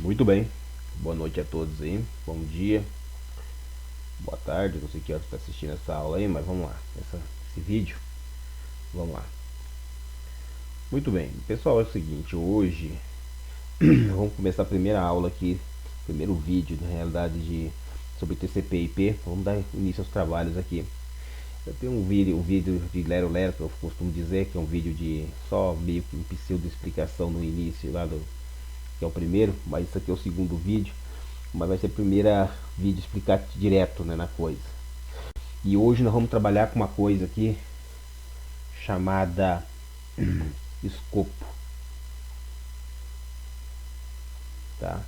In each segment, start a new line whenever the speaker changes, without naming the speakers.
Muito bem, boa noite a todos aí, bom dia, boa tarde, não sei que hora você está assistindo essa aula aí, mas vamos lá, esse vídeo, vamos lá. Muito bem, pessoal, é o seguinte, hoje vamos começar a primeira aula aqui, primeiro vídeo, na realidade, sobre TCP e IP, vamos dar início aos trabalhos aqui. Eu tenho um vídeo de Lero Lero, que eu costumo dizer, que é um vídeo de só meio que um pseudo explicação no início lá que é o primeiro, mas isso aqui é o segundo vídeo. Mas vai ser o primeiro vídeo explicar direto, né, na coisa. E hoje nós vamos trabalhar com uma coisa aqui chamada escopo, tá?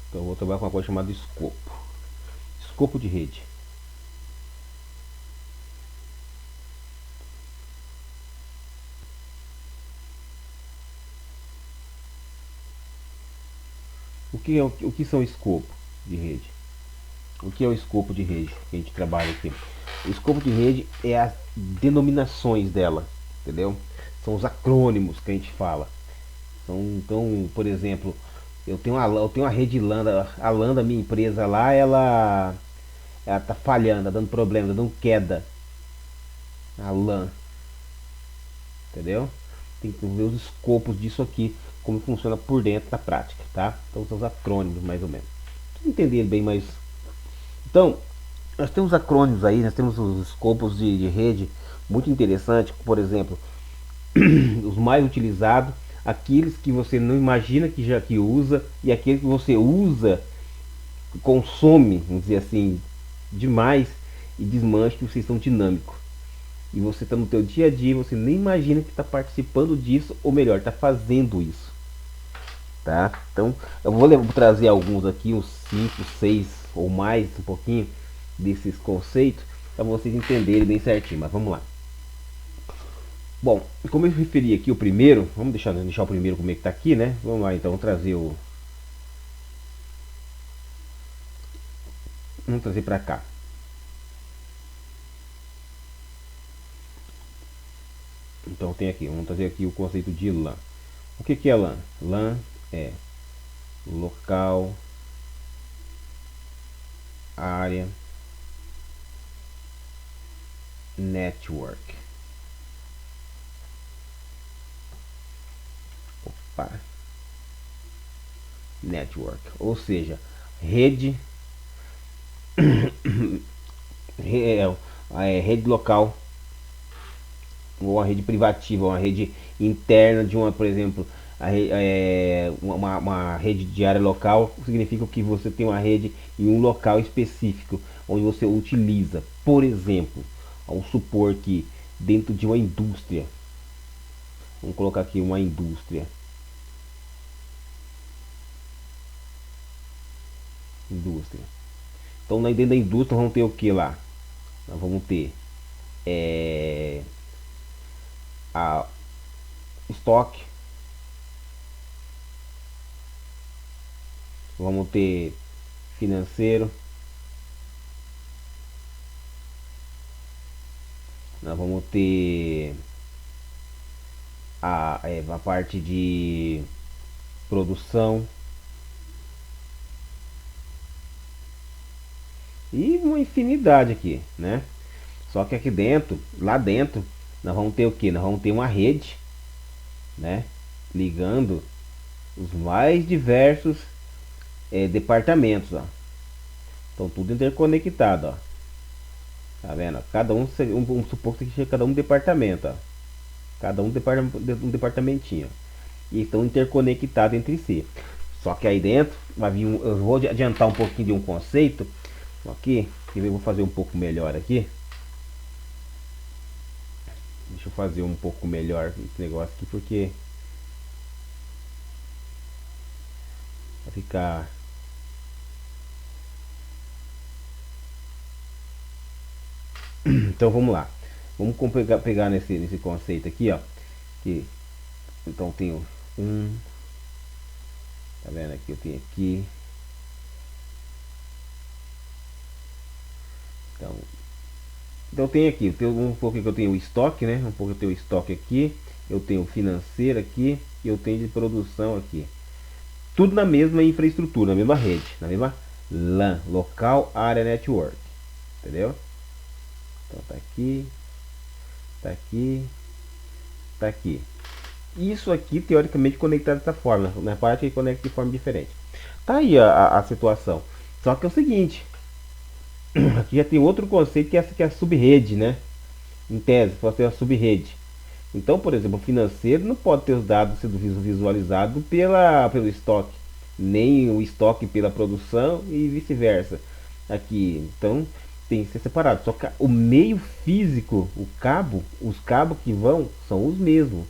Então eu vou trabalhar com uma coisa chamada escopo de rede. O que são escopos de rede? O que é o escopo de rede que a gente trabalha aqui? O escopo de rede é as denominações dela, entendeu? São os acrônimos que a gente fala. Então, por exemplo, eu tenho uma rede Lambda, a Lambda, minha empresa lá, ela tá falhando, tá dando problema, tá dando queda. A LAN, entendeu? Tem que ver os escopos disso aqui, como funciona por dentro da prática, tá? Então são os acrônimos mais ou menos. Pra entender bem mais. Então, nós temos acrônimos aí, nós temos os escopos de rede muito interessantes, por exemplo, os mais utilizados, aqueles que você não imagina que já que usa e aqueles que você usa, consome, vamos dizer assim, demais e desmancha que vocês são dinâmicos. E você está no teu dia a dia, você nem imagina que está participando disso, ou melhor, está fazendo isso, tá? Então, eu vou trazer alguns aqui, uns 5 6 ou mais, um pouquinho desses conceitos, para vocês entenderem bem certinho, mas vamos lá. Bom, como eu referi aqui o primeiro, vamos deixar o primeiro como é que está aqui, né? Vamos lá então, vamos trazer para cá. Então tem aqui, vamos trazer aqui o conceito de LAN. O que é LAN? LAN é local, área, network. Opa. Network, ou seja, rede, rede local, ou uma rede privativa, uma rede interna de uma, por exemplo, uma rede de área local significa que você tem uma rede em um local específico onde você utiliza. Por exemplo, vamos supor que dentro de uma indústria, vamos colocar aqui uma indústria. Então, dentro da indústria, vamos ter o que lá? Nós vamos ter a estoque, vamos ter financeiro, nós vamos ter a parte de produção e uma infinidade aqui, né? Só que aqui dentro, lá dentro, nós vamos ter o que? Nós vamos ter uma rede, né? Ligando os mais diversos departamentos, ó. Então tudo interconectado, ó. Tá vendo? Cada vamos supor que seja cada um departamento, ó. Cada um departamentinho. E estão interconectados entre si. Só que aí dentro vai vir eu vou adiantar um pouquinho de um conceito aqui, que eu vou fazer um pouco melhor aqui. Deixa eu fazer um pouco melhor esse negócio aqui, porque vai ficar. Então vamos lá. Vamos pegar nesse conceito aqui, ó. Que, então tenho um. Tá vendo aqui? Eu tenho aqui. Então tem aqui, tem um pouco que eu tenho o estoque, né? Um pouco eu tenho o estoque aqui. eu tenho financeira aqui e eu tenho de produção aqui. Tudo na mesma infraestrutura, na mesma rede, na mesma LAN, Local Area Network. Entendeu? Então tá aqui, tá aqui, tá aqui. Isso aqui teoricamente conectado dessa forma, na parte que conecta de forma diferente. Tá aí a situação. Só que é o seguinte, aqui já tem outro conceito que é a subrede, né? Em tese, pode ser a subrede. Então, por exemplo, o financeiro não pode ter os dados sendo visualizados pelo estoque, nem o estoque pela produção e vice-versa. Aqui, então tem que ser separado. Só que o meio físico, o cabo, os cabos que vão são os mesmos.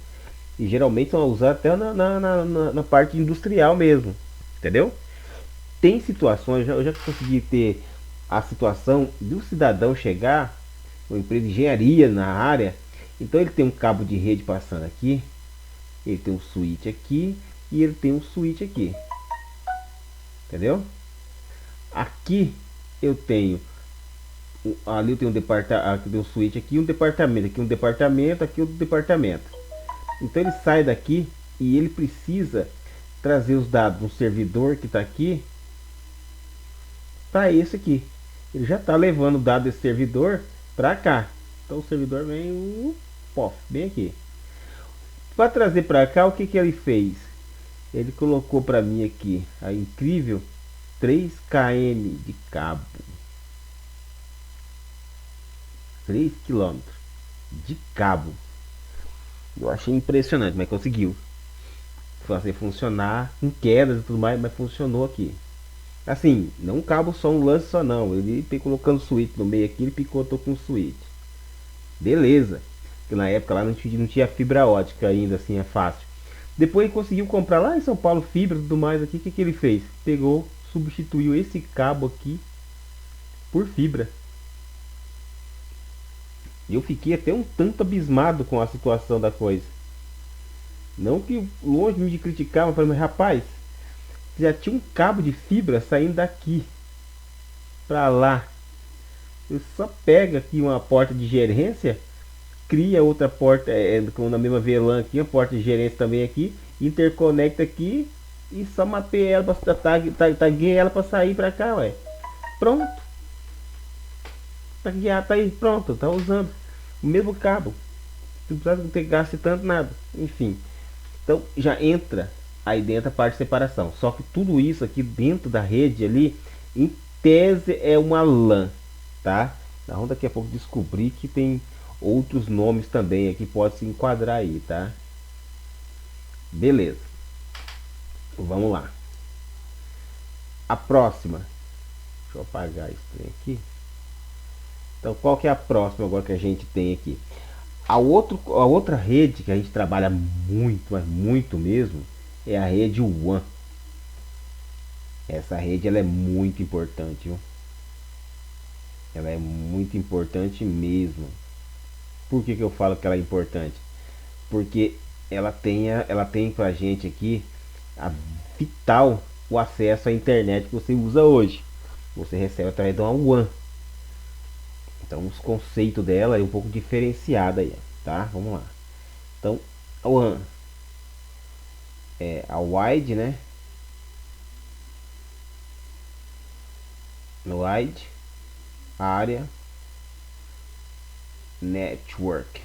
E geralmente são usados até na parte industrial mesmo. Entendeu? Tem situações, eu já consegui ter a situação de um cidadão chegar, uma empresa de engenharia na área, então ele tem um cabo de rede passando aqui, ele tem um switch aqui e ele tem um switch aqui, entendeu? Aqui eu tenho ali eu tenho um departamento, aqui tem um switch aqui um departamento, aqui outro departamento. Então ele sai daqui e ele precisa trazer os dados do servidor que está aqui para esse aqui. Ele já está levando o dado desse servidor para cá. Então o servidor vem pof, bem aqui. Para trazer para cá, o que que ele fez? Ele colocou para mim aqui a incrível 3 km de cabo. 3 km de cabo. Eu achei impressionante, mas conseguiu fazer funcionar com quedas e tudo mais, mas funcionou aqui. Assim, não um cabo só, um lance só não. Ele colocando switch no meio aqui, ele picotou com switch. Beleza. Porque na época lá não tinha fibra ótica ainda, assim, é fácil. Depois ele conseguiu comprar lá em São Paulo fibra e tudo mais aqui. O que ele fez? Pegou, substituiu esse cabo aqui por fibra. E eu fiquei até um tanto abismado com a situação da coisa. Não que longe de me criticar, mas falei, mas rapaz, já tinha um cabo de fibra saindo daqui pra lá. Eu só pega aqui uma porta de gerência, cria outra porta como na mesma VLAN aqui, uma porta de gerência também aqui, interconecta aqui e só mapeei ela, taguei ela para sair para cá, ué. Pronto. Taguear, tá aí, pronto, tá usando o mesmo cabo. Não precisa ter gasto tanto nada. Enfim. Então já entra aí dentro a parte de separação. Só que tudo isso aqui dentro da rede ali, em tese é uma LAN, tá? Nós vamos daqui a pouco descobrir que tem outros nomes também aqui, pode se enquadrar aí, tá? Beleza. Vamos lá. A próxima. Deixa eu apagar isso aqui. Então qual que é a próxima agora que a gente tem aqui? A outra rede que a gente trabalha muito, mas muito mesmo, é a rede WAN. Essa rede ela é muito importante, viu? Ela é muito importante mesmo. Por que eu falo que ela é importante? Porque ela tem pra gente aqui a vital o acesso à internet que você usa hoje. Você recebe através de uma WAN. Então os conceitos dela é um pouco diferenciado aí, tá? Vamos lá. Então a WAN é a wide, né? Wide Area Network.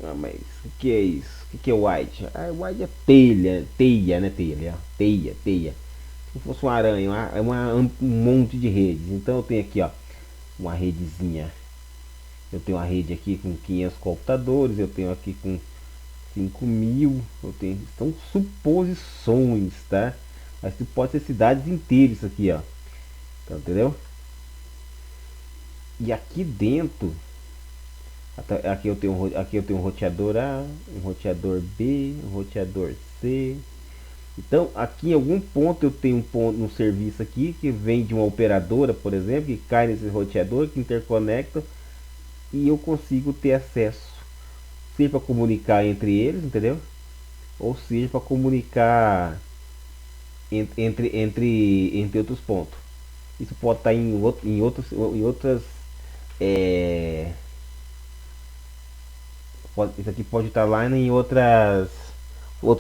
Ah, mas o que é isso? O que é wide? Ah, wide é teia, né? Teia. Se fosse uma aranha, um monte de redes. Então eu tenho aqui, ó, uma redezinha. Eu tenho uma rede aqui com 500 computadores, eu tenho aqui com 5.000, eu tenho, são suposições, tá? Mas pode ser cidades inteiras isso aqui, ó. Então, entendeu? E aqui dentro, aqui eu tenho um roteador A, um roteador B, um roteador C. Então, aqui em algum ponto eu tenho um serviço aqui que vem de uma operadora, por exemplo, que cai nesse roteador, que interconecta e eu consigo ter acesso, seja para comunicar entre eles, entendeu? Ou seja para comunicar entre outros pontos. Isso pode estar em outras É, isso aqui pode estar lá em outra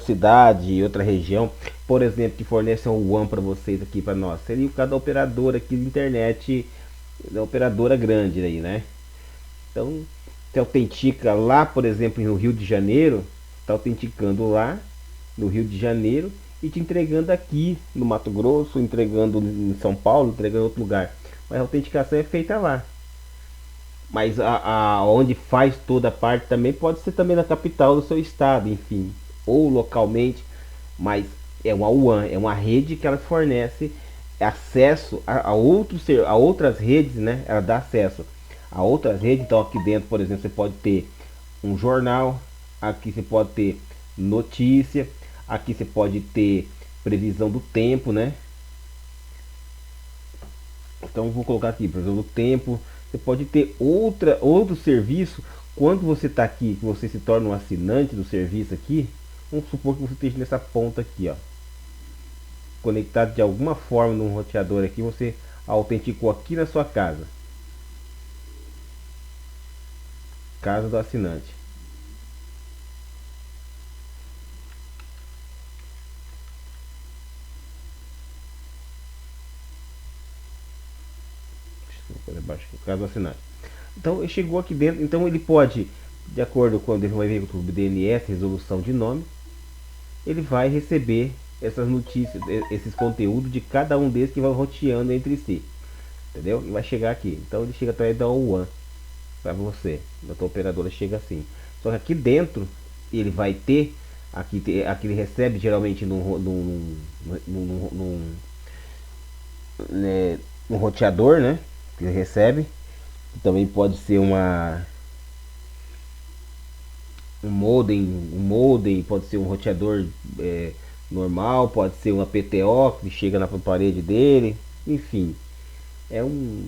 cidade, outra região, por exemplo, que fornece um WAN para vocês aqui para nós. Seria o caso da operadora aqui de internet, da operadora grande aí, né? Então, você autentica lá, por exemplo, no Rio de Janeiro, está autenticando lá no Rio de Janeiro e te entregando aqui no Mato Grosso, entregando em São Paulo, entregando em outro lugar. Mas a autenticação é feita lá. Mas onde faz toda a parte também pode ser também na capital do seu estado, enfim, ou localmente, mas é uma WAN, é uma rede que ela fornece acesso a outras redes, né? Ela dá acesso a outras redes. Então aqui dentro, por exemplo, você pode ter um jornal, aqui você pode ter notícia, aqui você pode ter previsão do tempo, né? Então vou colocar aqui, previsão do tempo. Você pode ter outro serviço quando você está aqui, que você se torna um assinante do serviço aqui. Vamos supor que você esteja nessa ponta aqui, ó, conectado de alguma forma num roteador aqui, você autenticou aqui na sua casa, casa do assinante. Casa do assinante. Então ele chegou aqui dentro, então ele pode, de acordo com o ele vai ver o DNS, resolução de nome, ele vai receber essas notícias, esses conteúdos de cada um desses que vai roteando entre si, entendeu? E vai chegar aqui. Então ele chega através da O1 para você, da tua operadora chega assim. Só que aqui dentro ele vai ter aqui ele recebe geralmente né, num roteador, né? Que ele recebe. Que também pode ser um modem, pode ser um roteador normal, pode ser uma PTO que chega na parede dele, enfim, é um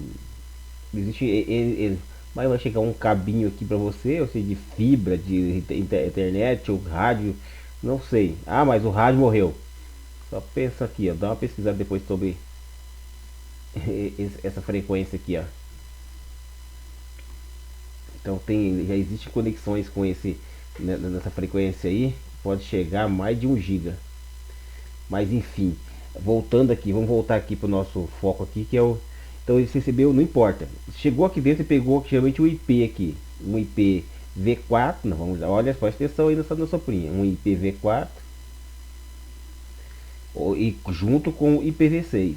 existe mas vai chegar um cabinho aqui para você, ou seja, de fibra, de internet ou rádio, não sei. Ah, mas o rádio morreu. Só pensa aqui, ó, dá uma pesquisada depois sobre essa frequência aqui, ó. Então já existem conexões com nessa frequência aí, pode chegar a mais de 1 giga. Mas enfim, voltando aqui, vamos voltar aqui para o nosso foco aqui, que é o. Então ele recebeu, não importa. Chegou aqui dentro e pegou geralmente o IP aqui. Um IP V4, não, vamos lá, olha, presta atenção aí nessa soprinha. Um IP V4 e junto com o IPv6.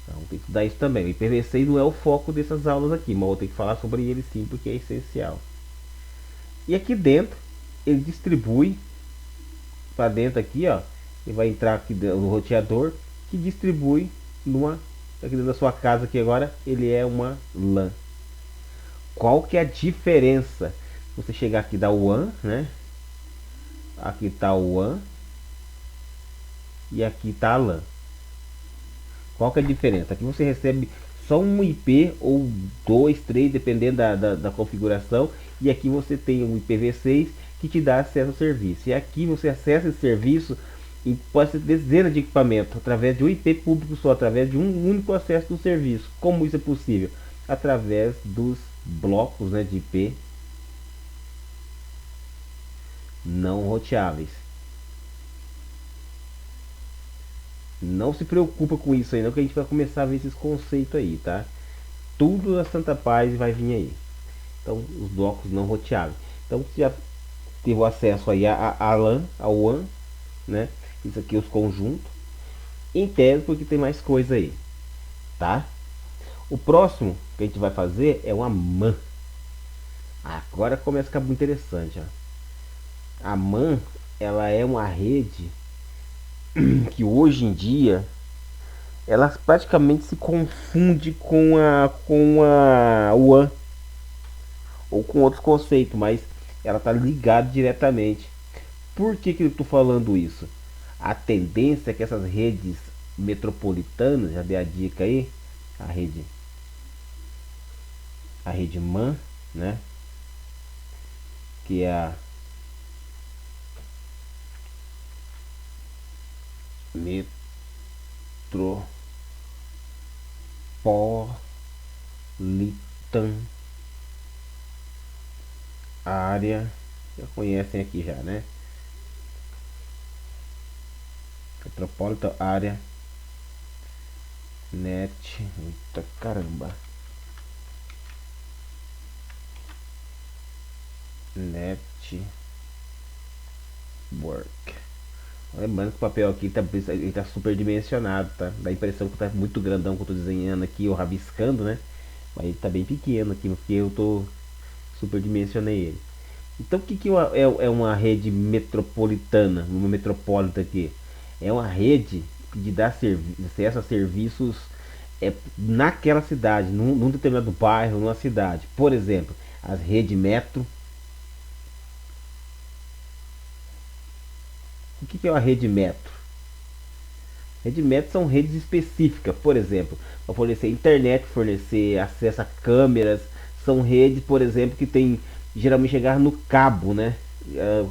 Então tem que estudar isso também. O IPv6 não é o foco dessas aulas aqui, mas eu tenho que falar sobre ele sim, porque é essencial. E aqui dentro ele distribui para dentro aqui, ó. Ele vai entrar aqui no roteador que distribui numa aqui dentro da sua casa aqui agora, ele é uma LAN. Qual que é a diferença? Você chegar aqui da WAN, né? Aqui tá o WAN e aqui tá a LAN. Qual que é a diferença? Aqui você recebe só um IP ou dois, três, dependendo da configuração. E aqui você tem um IPv6 que te dá acesso ao serviço. E aqui você acessa esse serviço e pode ser dezenas de equipamentos através de um IP público só, através de um único acesso do serviço. Como isso é possível? Através dos blocos, né, de IP não roteáveis. Não se preocupa com isso aí, não, que a gente vai começar a ver esses conceitos aí, tá? Tudo da Santa Paz vai vir aí. Então, os blocos não roteáveis. Então, você já teve o acesso aí a LAN, ao WAN, né? Isso aqui os conjuntos. Em tese, porque tem mais coisa aí, tá? O próximo que a gente vai fazer é uma MAN. Agora começa a ficar muito interessante, ó. A MAN, ela é uma rede que hoje em dia ela praticamente se confunde com a WAN ou com outros conceitos, mas ela está ligada diretamente. Por que eu estou falando isso? A tendência é que essas redes metropolitanas, já dei a dica aí, a rede MAN, né? Que é a Metropolitan Área, já conhecem aqui já, né? Metropolitan Área Net, eita caramba, Network. Lembrando que o papel aqui ele tá super dimensionado, tá? Dá a impressão que tá muito grandão que eu tô desenhando aqui, ou rabiscando, né? Mas ele tá bem pequeno aqui, porque eu tô super dimensionei ele. Então o que, é uma rede metropolitana, uma metropolita aqui? É uma rede de dar acesso a serviços naquela cidade, num determinado bairro, numa cidade. Por exemplo, as redes metro. O que, é uma rede metro? Rede metro são redes específicas, por exemplo, para fornecer internet, fornecer acesso a câmeras. São redes, por exemplo, que tem geralmente chegar no cabo, né?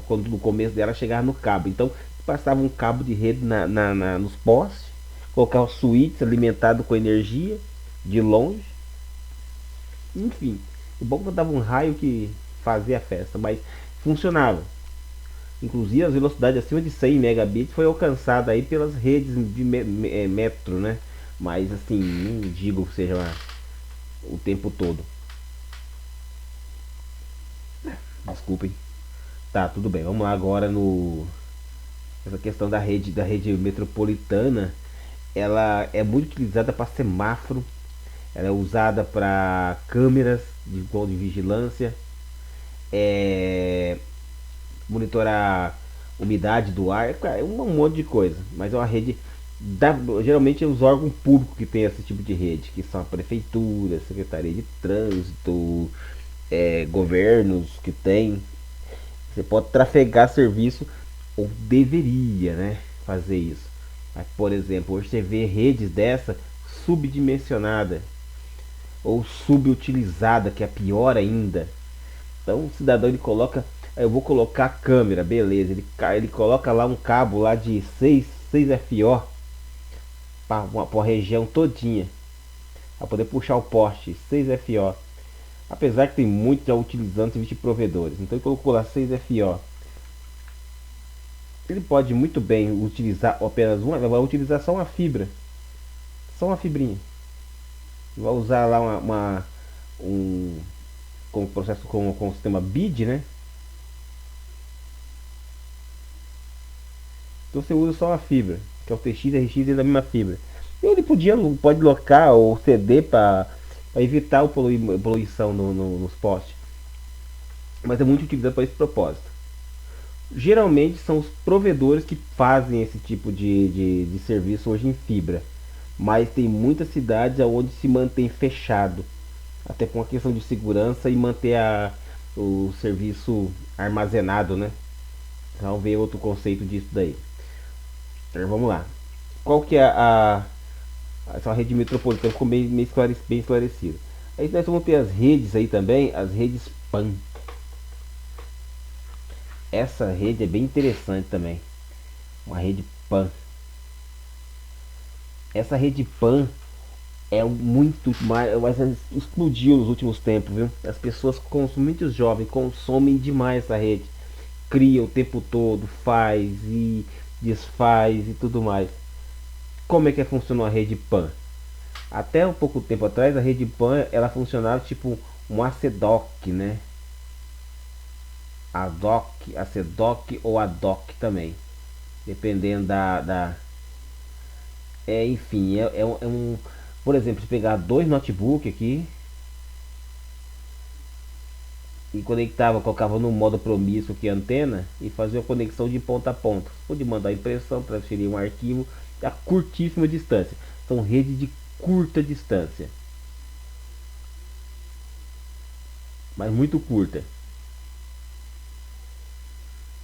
Quando no começo dela chegar no cabo. Então passava um cabo de rede nos postes, colocava suítes alimentado com energia de longe. Enfim, o bom é que dava um raio que fazia a festa, mas funcionava. Inclusive as velocidades acima de 100 megabits foi alcançada aí pelas redes de metro, né? Mas assim, não digo que seja o tempo todo. Desculpem. Tá, tudo bem. Vamos lá agora no essa questão da rede metropolitana. Ela é muito utilizada para semáforo, ela é usada para câmeras de vigilância, é, monitorar umidade do ar, é um monte de coisa. Mas é uma rede geralmente é os órgãos públicos que tem esse tipo de rede, que são a prefeitura, a secretaria de trânsito, governos que tem. Você pode trafegar serviço, ou deveria, né, fazer isso. Mas, por exemplo, hoje você vê redes dessa subdimensionada ou subutilizada, que é pior ainda. Então o cidadão ele coloca, eu vou colocar a câmera, beleza, ele coloca lá um cabo lá de 6 FO para a região todinha, para poder puxar o poste 6 FO. Apesar que tem muitos já utilizando serviço de provedores, então ele colocou lá 6 FO. Ele pode muito bem utilizar apenas uma, vai utilizar só uma fibra, só uma fibrinha. Vai usar lá um com o processo com o sistema BID, né? Então você usa só a fibra, que é o TX, RX dentro da mesma fibra. E ele pode locar ou ceder para evitar a poluição nos postes. Mas é muito utilizado para esse propósito. Geralmente são os provedores que fazem esse tipo de serviço hoje em fibra. Mas tem muitas cidades onde se mantém fechado. Até com a questão de segurança e manter o serviço armazenado, né? Então ver outro conceito disso daí. Então, vamos lá. Qual que é essa rede metropolitana? Ficou bem esclarecido. Aí nós vamos ter as redes aí também, as redes PAN. Essa rede é bem interessante também. Uma rede PAN. Essa rede PAN é muito mais, mas explodiu nos últimos tempos, viu? As pessoas muitos jovens consomem demais essa rede. Cria o tempo todo, faz e desfaz e tudo mais. Como é que funciona a rede PAN? Até um pouco tempo atrás a rede PAN ela funcionava tipo um ACDOC, né? ACDOC ou ADOC também, dependendo enfim, por exemplo, se pegar dois notebooks aqui e conectava, colocava no modo promíscuo que é a antena e fazia a conexão de ponta a ponta. Pode mandar impressão, transferir um arquivo a curtíssima distância. São redes de curta distância, mas muito curta.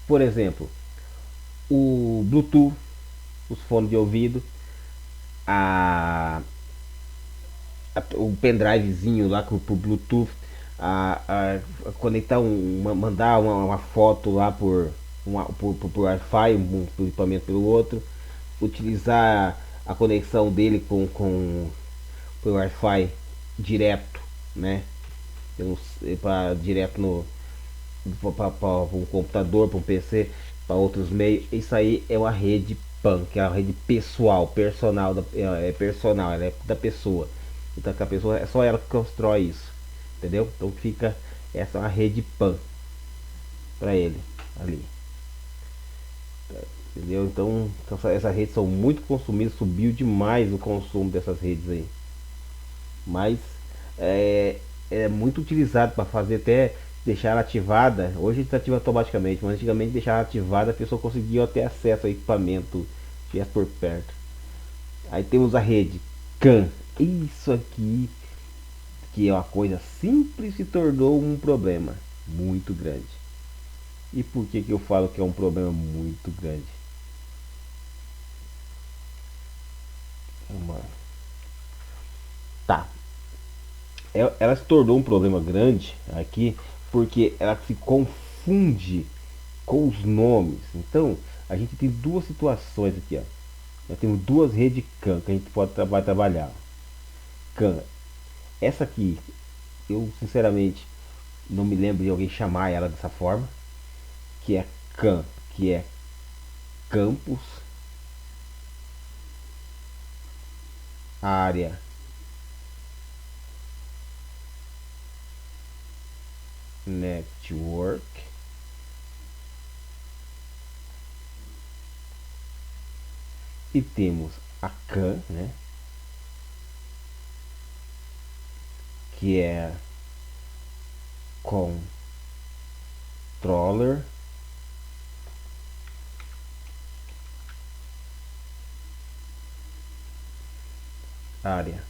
Por exemplo, o Bluetooth, os fones de ouvido, a, o pendrivezinho lá pro Bluetooth, conectar mandar uma foto lá por Wi-Fi, um equipamento pelo outro, utilizar a conexão dele por Wi-Fi direto né? Para direto no para um computador, para um PC, para outros meios. Isso aí é uma rede PAN, que é a rede pessoal, personal, personal, ela é da pessoa. Então que a pessoa é só ela que constrói isso, entendeu? Então fica essa é uma rede PAN para ele ali, entendeu? Então essas redes são muito consumidas, subiu demais o consumo dessas redes aí, mas é, é muito utilizado para fazer até deixar ela ativada. Hoje está ativa automaticamente, mas antigamente deixar ativada a pessoa conseguia ter acesso ao equipamento se estivesse por perto. Aí temos a rede CAN. Isso aqui, que é uma coisa simples, se tornou um problema muito grande. E por que, que eu falo que é um problema muito grande? Uma... Tá, ela se tornou um problema grande aqui porque ela se confunde com os nomes. Então, a gente tem duas situações aqui, ó. Nós temos duas redes CAN que a gente pode trabalhar. CAN, essa aqui, eu sinceramente não me lembro de alguém chamar ela dessa forma, que é CAN, que é campus, área, network. E temos a CAN, né, que é controller, área,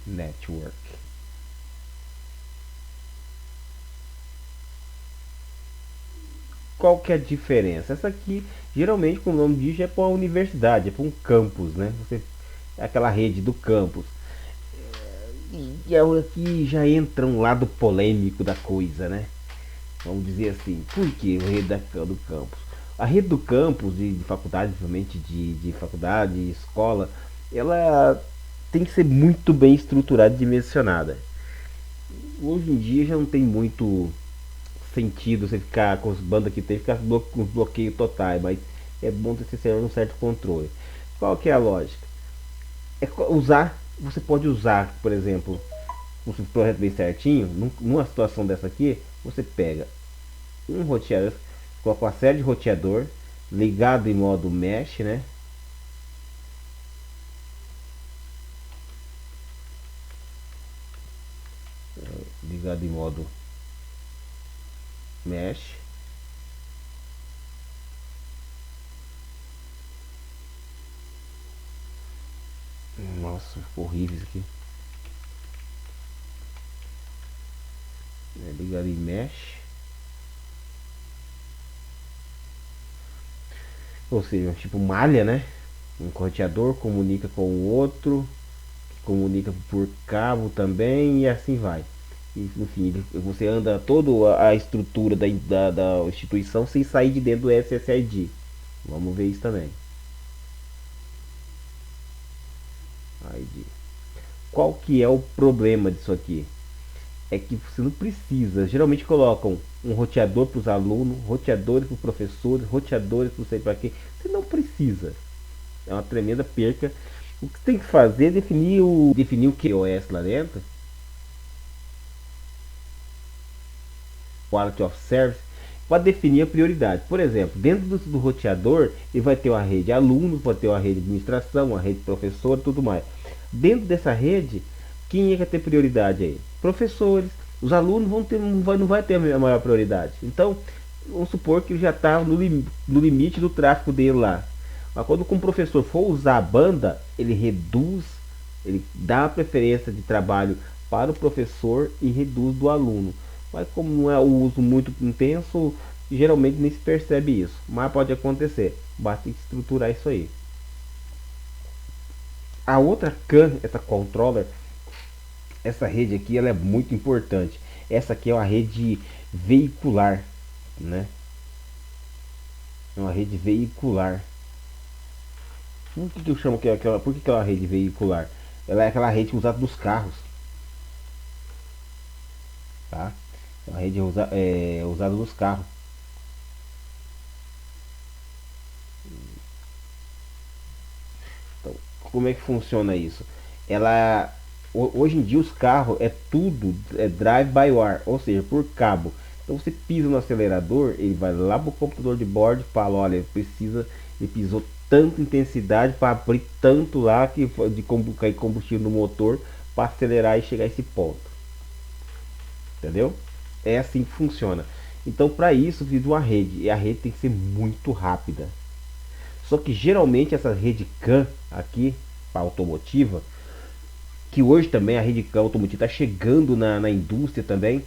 network. Qual que é a diferença? Essa aqui, geralmente, como o nome diz, é para uma universidade, é para um campus, né? Você, é aquela rede do campus. E aqui já entra um lado polêmico da coisa, né? Vamos dizer assim, por que o rede do campus? A rede do campus, de faculdade, obviamente, de faculdade, de escola, ela tem que ser muito bem estruturada e dimensionada. Hoje em dia já não tem muito sentido você ficar com os bandas que tem, ficar com os bloqueios totais, mas é bom ter um certo controle. Qual que é a lógica? É usar, você pode usar, por exemplo, um projeto bem certinho, numa situação dessa aqui, você pega um roteador, coloca uma série de roteador ligado em modo mesh, né? Ligado em modo mesh. Nossa, ficou horrível isso aqui. Ligado em mesh. Ou seja, tipo malha, né? Um roteador comunica com o outro, que comunica por cabo também e assim vai. E, enfim, você anda toda a estrutura da instituição sem sair de dentro do SSID. Vamos ver isso também. ID. Qual que é o problema disso aqui? É que você não precisa. Geralmente colocam um roteador para os alunos, roteadores para os professores, roteadores para não sei para quê. Você não precisa. É uma tremenda perca. O que você tem que fazer é definir o QoS lá dentro, Quality of Service, para definir a prioridade. Por exemplo, dentro do roteador, ele vai ter uma rede alunos, vai ter uma rede administração, uma rede professor e tudo mais. Dentro dessa rede, quem é que vai ter prioridade aí? Professores. Os alunos vão ter, não vai ter a maior prioridade. Então, vamos supor que ele já está no limite do tráfego dele lá. Mas quando o professor for usar a banda, ele reduz, ele dá a preferência de trabalho para o professor e reduz do aluno. Mas como não é o uso muito intenso, geralmente nem se percebe isso. Mas pode acontecer. Basta estruturar isso aí. A outra CAN, essa controller, essa rede aqui, ela é muito importante. Essa aqui é uma rede veicular, né? É uma rede veicular. Por que eu chamo que é aquela? Por que é uma rede veicular? Ela é aquela rede usada nos carros. A rede é usada nos carros. Então, como é que funciona isso? Ela hoje em dia os carros é tudo drive by wire, ou seja, por cabo. Então você pisa no acelerador, ele vai lá pro computador de bordo e fala, olha, ele pisou tanta intensidade para abrir tanto lá que de cair combustível no motor para acelerar e chegar a esse ponto. Entendeu? É assim que funciona. Então para isso precisa de uma rede, e a rede tem que ser muito rápida. Só que geralmente essa rede CAN aqui, para automotiva, que hoje também a rede CAN automotiva está chegando na indústria também,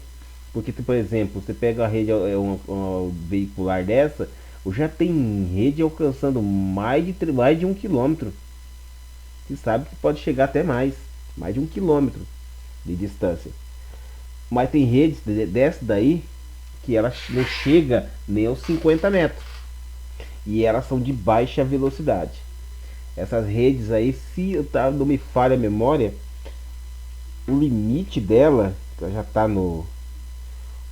porque por exemplo, você pega a rede uma veicular dessa, já tem rede alcançando mais de 1 quilômetro. Você sabe que pode chegar até mais de 1 quilômetro de distância. Mas tem redes dessa daí que ela não chega nem aos 50 metros. E elas são de baixa velocidade. Essas redes aí, se não me falha a memória, o limite dela já está no.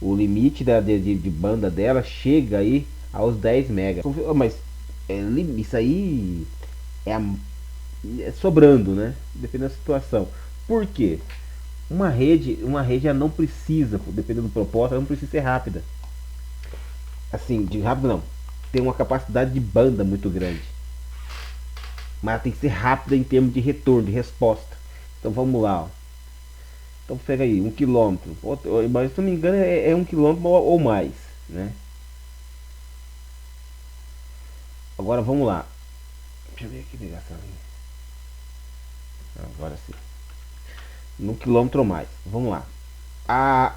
O limite de banda dela chega aí aos 10 mega. Mas isso aí é, é sobrando, né? Dependendo da situação. Por quê? Uma rede ela não precisa, dependendo do propósito, ela não precisa ser rápida. Assim, de rápido não. Tem uma capacidade de banda muito grande. Mas ela tem que ser rápida em termos de retorno, de resposta. Então vamos lá, ó. Então pega aí, 1 quilômetro. Mas se não me engano é 1 quilômetro ou mais, né? Agora vamos lá. Deixa eu ver aqui ligação aí. Agora sim. 1 quilômetro ou mais. Vamos lá. A,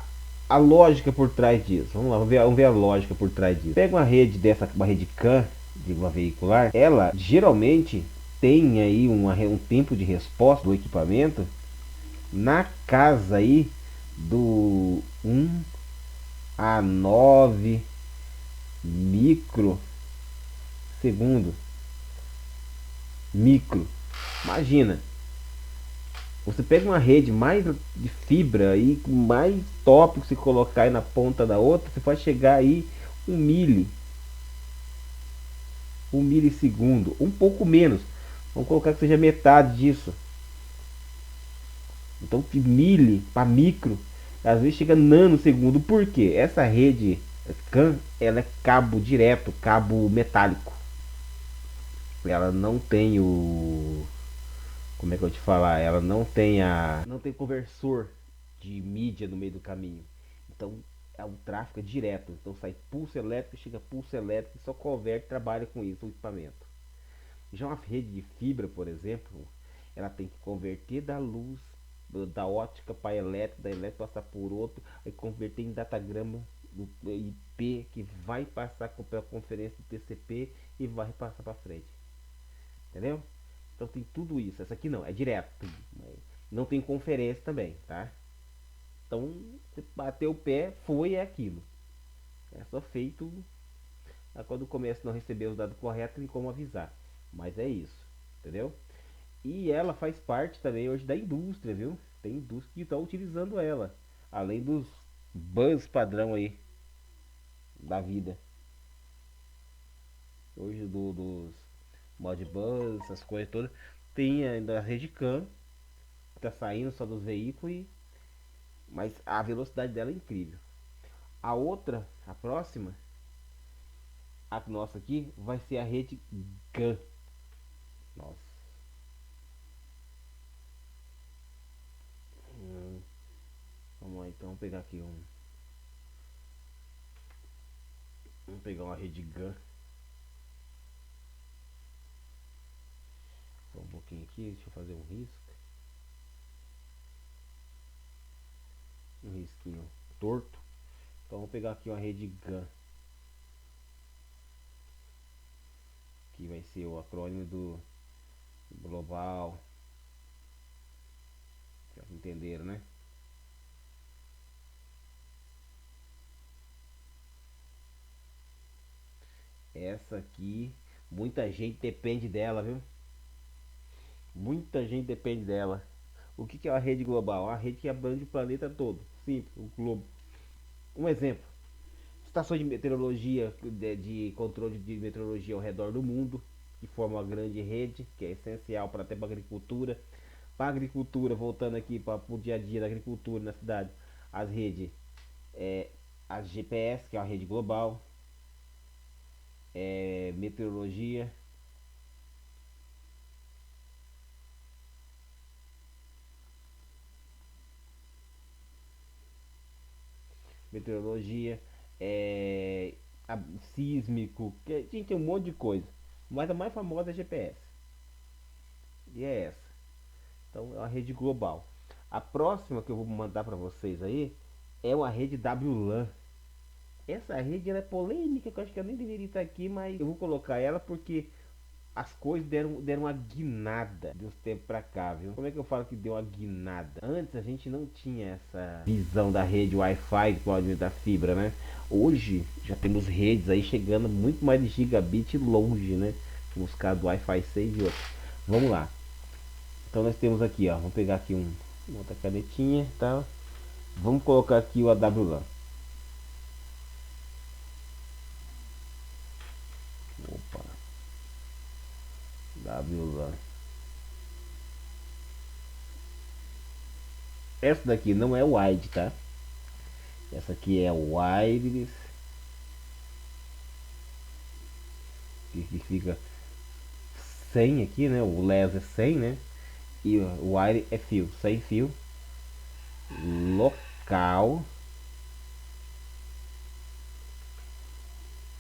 a lógica por trás disso. Vamos lá, vamos ver a lógica por trás disso. Pega uma rede dessa, uma rede CAN de uma veicular, ela geralmente tem aí um tempo de resposta do equipamento na casa aí do 1 a 9 microsegundo. Micro. Imagina, você pega uma rede mais de fibra aí, com mais top que você colocar aí na ponta da outra, você pode chegar aí um mili, 1 milissegundo, um pouco menos. Vamos colocar que seja metade disso. Então de mili para micro, às vezes chega nanosegundo. Por quê? Essa rede CAN, ela é cabo direto, cabo metálico. Ela não tem o, como é que eu te falar? Ela não tem conversor de mídia no meio do caminho. Então é um tráfego direto. Então sai pulso elétrico, chega pulso elétrico e só converte, trabalha com isso o equipamento. Já uma rede de fibra, por exemplo, ela tem que converter da luz da ótica para elétrica, da elétrica passar por outro, aí converter em datagrama do IP que vai passar pela conferência do TCP e vai passar para frente. Entendeu? Então tem tudo isso. Essa aqui não, é direto. Não tem conferência também, tá? Então, você bateu o pé, foi, é aquilo. É só feito quando o comércio não receber os dados corretos, tem como avisar. Mas é isso, entendeu? E ela faz parte também hoje da indústria, viu? Tem indústria que está utilizando ela. Além dos bans padrão aí da vida. Hoje dos Modbus, essas coisas todas. Tem ainda a rede CAN, que tá saindo só dos veículos, mas a velocidade dela é incrível. A outra, a próxima, a nossa aqui, vai ser a rede GAN. Nossa. Vamos lá então, vamos pegar aqui vamos pegar uma rede GAN. Só um pouquinho aqui, deixa eu fazer um risco. Um risquinho torto. Então vamos pegar aqui uma rede GAN. Que vai ser o acrônimo do global. Já entenderam, né? Essa aqui, muita gente depende dela, viu? Muita gente depende dela. O que é uma rede global? Uma rede que abrange o planeta todo. Simples, o globo. Um exemplo: estações de meteorologia, de controle de meteorologia ao redor do mundo, que formam uma grande rede, que é essencial para até para a agricultura. Para a agricultura, voltando aqui para o dia a dia da agricultura na cidade, as redes, é, a GPS, que é uma rede global, meteorologia, meteorologia, é, a, sísmico, que, gente, tem um monte de coisa. Mas a mais famosa é a GPS. E é essa. Então é uma rede global. A próxima que eu vou mandar para vocês aí é uma rede WLAN. Essa rede ela é polêmica, que eu acho que eu nem deveria estar aqui, mas eu vou colocar ela porque as coisas deram uma guinada de uns tempos pra cá, viu? Como é que eu falo que deu uma guinada? Antes a gente não tinha essa visão da rede Wi-Fi com o da fibra, né? Hoje já temos redes aí chegando muito mais de gigabit longe, né? Como os casos do Wi-Fi 6 e outros. Vamos lá. Então nós temos aqui, ó. Vamos pegar aqui uma outra canetinha, tá? Vamos colocar aqui o AWLAN. Opa, WLAN. Essa daqui não é wide, tá? Essa aqui é wireless, que fica 100 aqui, né? O LES é 100, né? E o wire é fio, sem fio, local,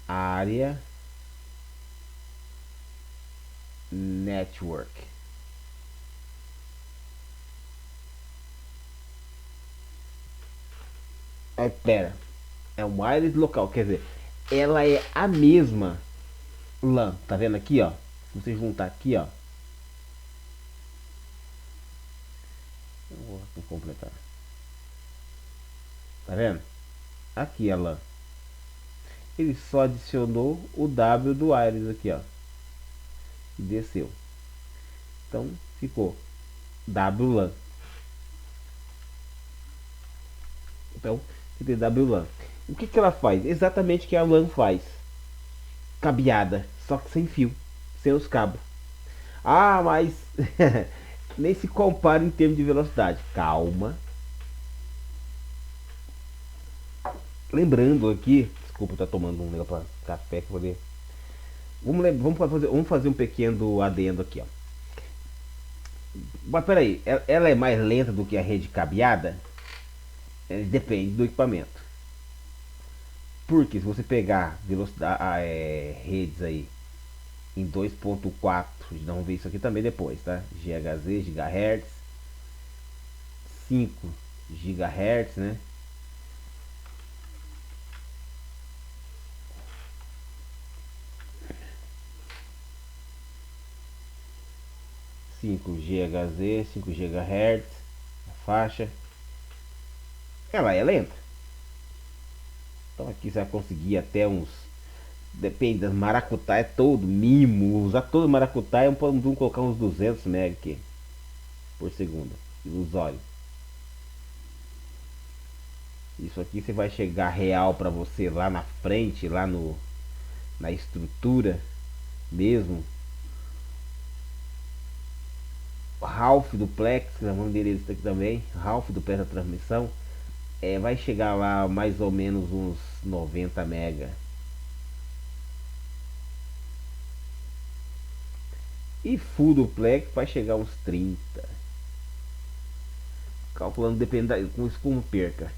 área, network. Aí, pera, é um wireless local, quer dizer, ela é a mesma LAN, tá vendo aqui, ó? Se você juntar aqui, ó, eu vou completar, tá vendo? Aqui a LAN. Ele só adicionou o W do wireless aqui, ó, e desceu. Então ficou WLAN. Então, WLAN. O que ela faz? Exatamente o que a LAN faz. Cabeada, só que sem fio, sem os cabos. Ah, mas nem se compara em termos de velocidade. Calma. Lembrando aqui, desculpa, tá tomando um negócio para café que poder. Vamos fazer um pequeno adendo aqui, ó. Mas peraí, ela é mais lenta do que a rede cabeada? Depende do equipamento. Porque se você pegar velocidade, redes aí em 2.4, vamos ver isso aqui também depois, tá? GHz, GHz, 5 GHz, né? 5 GHz, 5 GHz, a faixa, ela é lenta. Então aqui você vai conseguir até uns, depende das maracutaia é todo, mimo, usar todo maracutaia, vamos colocar uns 200 MB aqui por segundo, ilusório. Isso aqui você vai chegar real para você lá na frente, lá no na estrutura mesmo. Half duplex, que nós vamos ver isso aqui também, half duplex da transmissão, vai chegar lá mais ou menos uns 90 mega. E full duplex vai chegar uns 30. Calculando dependendo com isso como perca.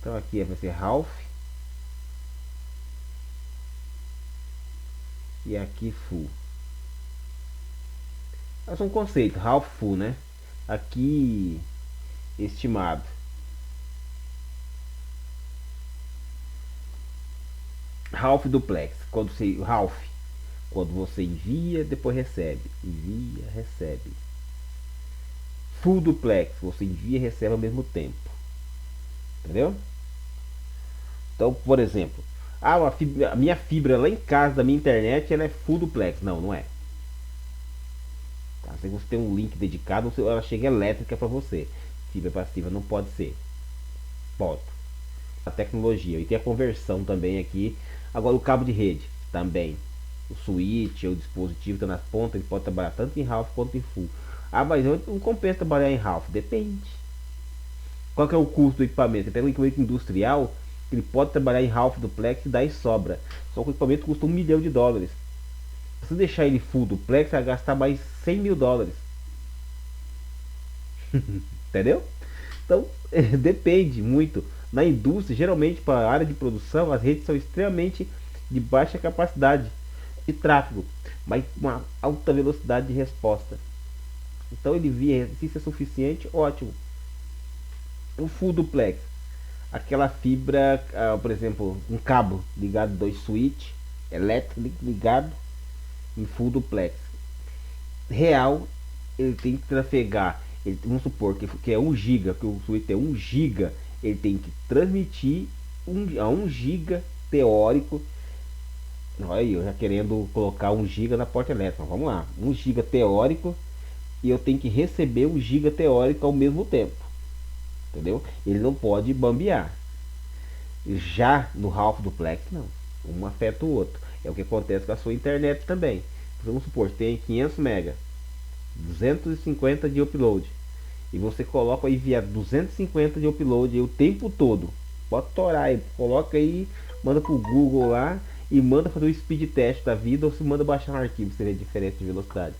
Então aqui vai ser half. E aqui full. Mas é um conceito, half full, né? Aqui estimado. Half duplex, quando você envia, depois recebe, envia, recebe. Full duplex, você envia e recebe ao mesmo tempo, entendeu? Então, por exemplo, a minha fibra lá em casa, da minha internet, ela é full duplex. Não, não é. Tá? Se você tem um link dedicado, ela chega elétrica para você. fibra passiva, não pode ser. Ponto. A tecnologia. E tem a conversão também aqui. Agora o cabo de rede também. O switch, o dispositivo está nas pontas, ele pode trabalhar tanto em half quanto em full. Ah, mas eu não compensa trabalhar em half. Depende. Qual que é o custo do equipamento? Você pega um equipamento industrial, ele pode trabalhar em half duplex e daí sobra. Só que o equipamento custa US$ 1 milhão. Se você deixar ele full duplex, vai gastar mais US$ 100 mil. Entendeu? Então, depende muito. Na indústria, geralmente para a área de produção, as redes são extremamente de baixa capacidade de tráfego, mas uma alta velocidade de resposta. Então ele via, se isso é suficiente, ótimo. O full duplex, aquela fibra, por exemplo, um cabo ligado, dois switch elétrico ligado em full duplex. Real, ele tem que trafegar, vamos supor que é 1 giga, que o switch é 1 giga, ele tem que transmitir a 1 giga teórico. Olha aí, eu já querendo colocar 1 giga na porta elétrica. Vamos lá, 1 giga teórico e eu tenho que receber 1 giga teórico ao mesmo tempo. Entendeu? Ele não pode bambear. Já no half duplex, não. Um afeta o outro. É o que acontece com a sua internet também. Vamos supor, tem 500 MB, 250 de upload. E você coloca aí via 250 de upload aí o tempo todo. Pode torar aí, coloca aí, manda pro Google lá e manda fazer o speed test da vida ou se manda baixar um arquivo, você vê a diferença de velocidade.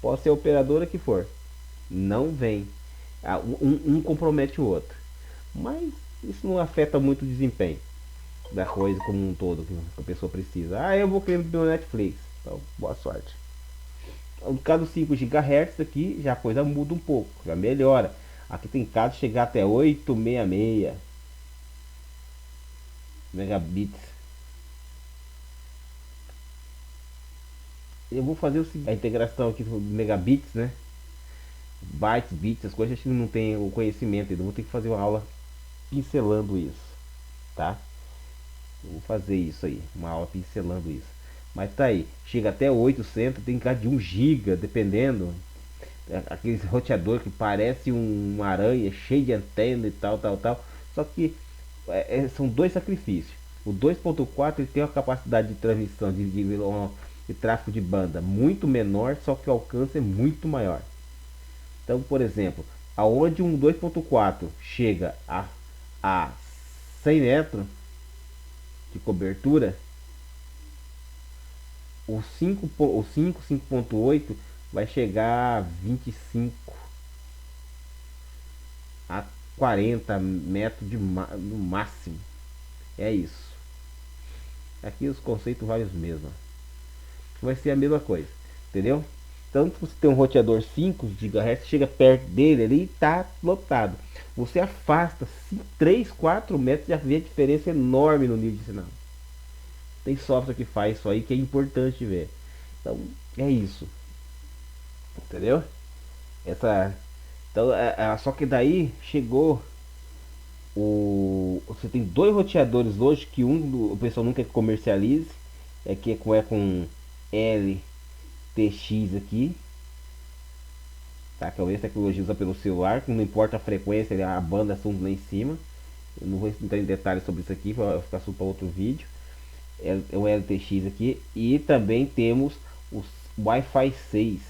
Pode ser a operadora que for. Não vem. Um compromete o outro. Mas isso não afeta muito o desempenho da coisa como um todo que a pessoa precisa. Ah, eu vou querer meu Netflix. Então, boa sorte. No caso 5 GHz aqui já a coisa muda um pouco, já melhora. Aqui tem caso de chegar até 866 megabits. Eu vou fazer o seguinte, a integração aqui do megabits, né? Bytes, bits, as coisas a gente não tem o conhecimento ainda. Vou ter que fazer uma aula pincelando isso, tá? Vou fazer isso aí, uma aula pincelando isso. Mas tá aí, chega até 800, tem caso de 1 giga, dependendo. Aqueles roteador que parece uma aranha, cheio de antena e tal, tal, tal. Só que são dois sacrifícios. O 2.4 ele tem uma capacidade de transmissão de tráfego de banda muito menor, só que o alcance é muito maior. Então, por exemplo, aonde um 2.4 chega a 100 metros de cobertura, o 5.8 vai chegar a 25 a 40 metros no máximo. É isso. Aqui os conceitos vários mesmo. Vai ser a mesma coisa, entendeu? Tanto você tem um roteador 5 GHz, chega perto dele ali e tá lotado. Você afasta 3, 4 metros, já vê a diferença enorme no nível de sinal. Tem software que faz isso aí que é importante ver. Então é isso, entendeu? Essa, então só que daí chegou você tem dois roteadores hoje que o pessoal nunca comercialize, é com LTX aqui, tá? Que é a mesma tecnologia usa pelo celular, que não importa a frequência, a banda é lá em cima. Eu não vou entrar em detalhes sobre isso aqui, vai ficar assunto para outro vídeo. É o LTX aqui. E também temos o Wi-Fi 6.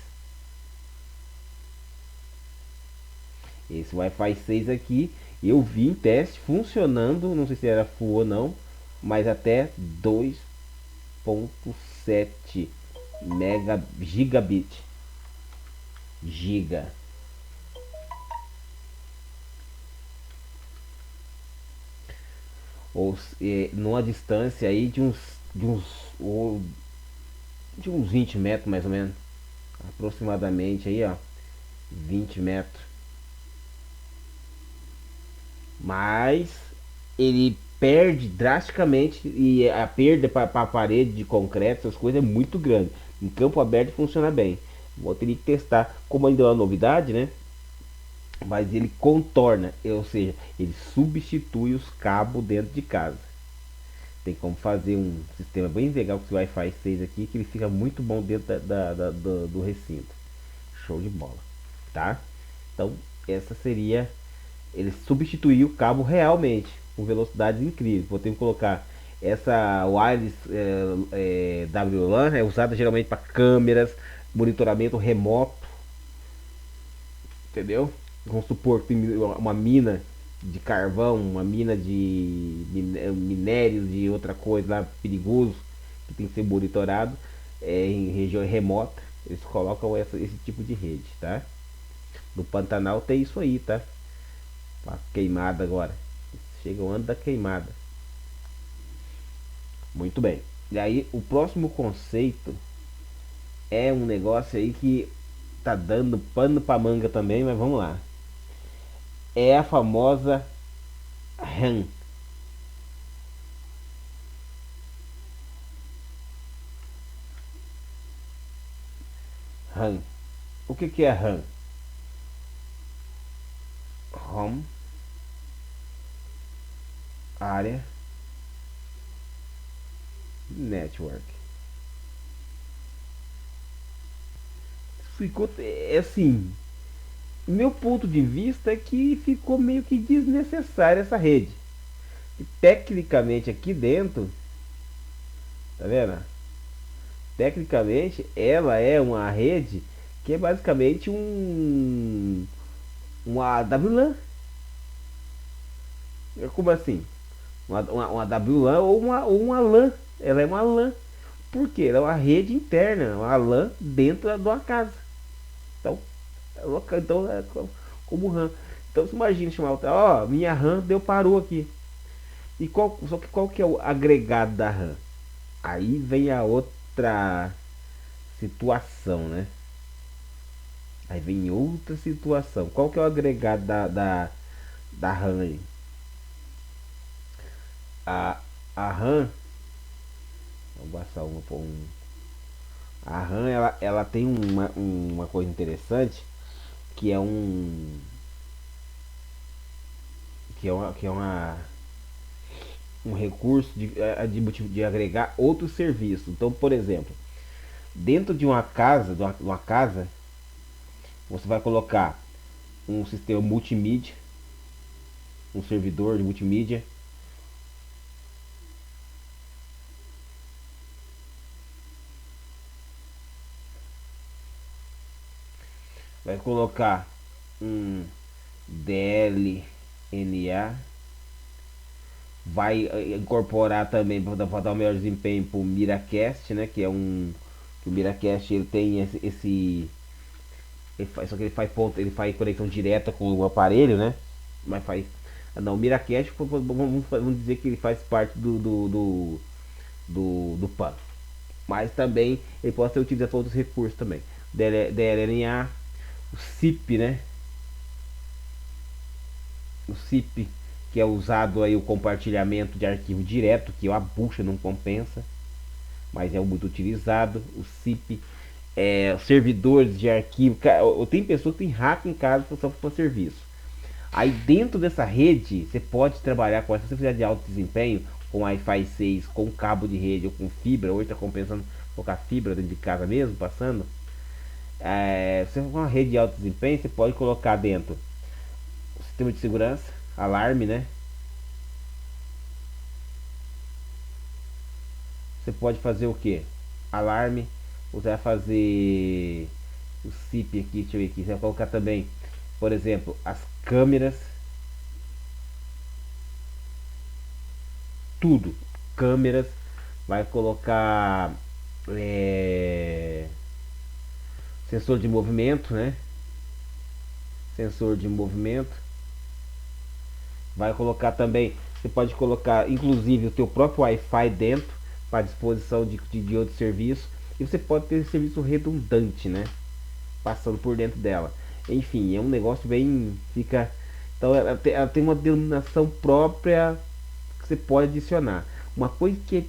Esse Wi-Fi 6 aqui eu vi em teste funcionando, não sei se era full ou não, mas até 2.7 gigabit. Giga. Numa distância aí de uns 20 metros mais ou menos, aproximadamente aí, ó, 20 metros. Mas ele perde drasticamente e a perda para a parede de concreto, essas coisas é muito grande. Em campo aberto funciona bem. Vou ter que testar, como ainda é uma novidade, né? Mas ele contorna, ou seja, ele substitui os cabos dentro de casa. Tem como fazer um sistema bem legal com esse Wi-Fi 6 aqui, que ele fica muito bom dentro do recinto. Show de bola, tá? Então essa seria Ele substituiu o cabo realmente, com velocidades incríveis. Vou ter que colocar essa wireless WLAN é usada geralmente para câmeras, monitoramento remoto, entendeu? Vamos supor que tem uma mina de carvão, uma mina de minérios de outra coisa lá perigoso que tem que ser monitorado em região remota. Eles colocam esse tipo de rede, tá? No Pantanal tem isso aí, tá? A queimada agora. Chega o ano da queimada. Muito bem. E aí o próximo conceito é um negócio aí que tá dando pano pra manga também, mas vamos lá. É a famosa RAM. RAM. O que é RAM? Home, área, network. Ficou assim. Meu ponto de vista é que ficou meio que desnecessária essa rede. E tecnicamente aqui dentro, tá vendo? Tecnicamente ela é uma rede que é basicamente uma WLAN. Como assim? Uma WLAN ou uma LAN. Ela é uma LAN. Por quê? Ela é uma rede interna, uma LAN dentro de uma casa. Então, então é como RAM. Então você imagina chamar outra, ó, minha RAM deu parou aqui. Só que qual que é o agregado da RAM? Aí vem a outra situação, né? Aí vem outra situação. Qual que é o agregado da RAM aí? A, a RAM, vou passar uma por um. A RAM ela tem uma coisa interessante que é um recurso de agregar outros serviços. Então, por exemplo, dentro de uma casa, você vai colocar um sistema multimídia, um servidor de multimídia, vai colocar um DLNA, vai incorporar também para dar um melhor desempenho para o Miracast, né? Que o Miracast ele tem só que ele faz ponto, ele faz conexão direta com o aparelho, né? Mas faz. Não, o Miracast vamos dizer que ele faz parte do PAN. Mas também ele pode ser utilizado para outros recursos também. DLNA, o SIP, né? O SIP que é usado aí o compartilhamento de arquivo direto, que a bucha não compensa, mas é muito utilizado. O SIP, servidores de arquivo. Tem pessoas que tem hack em casa só para serviço. Aí dentro dessa rede, você pode trabalhar com essa, se você fizer de alto desempenho, com Wi-Fi 6, com cabo de rede ou com fibra. Hoje está compensando colocar fibra dentro de casa mesmo, passando. Se for uma rede de alto desempenho, você pode colocar dentro o sistema de segurança, alarme, né? Você pode fazer o que? Alarme. Você vai fazer o SIP aqui, deixa eu ver aqui. Você vai colocar também, por exemplo, as câmeras, tudo. Câmeras, vai colocar sensor de movimento, né? Sensor de movimento. Vai colocar também, você pode colocar inclusive o teu próprio Wi-Fi dentro para disposição de outro serviço. E você pode ter serviço redundante, né? Passando por dentro dela. Enfim, é um negócio bem. Fica. Então ela tem uma denominação própria que você pode adicionar. Uma coisa que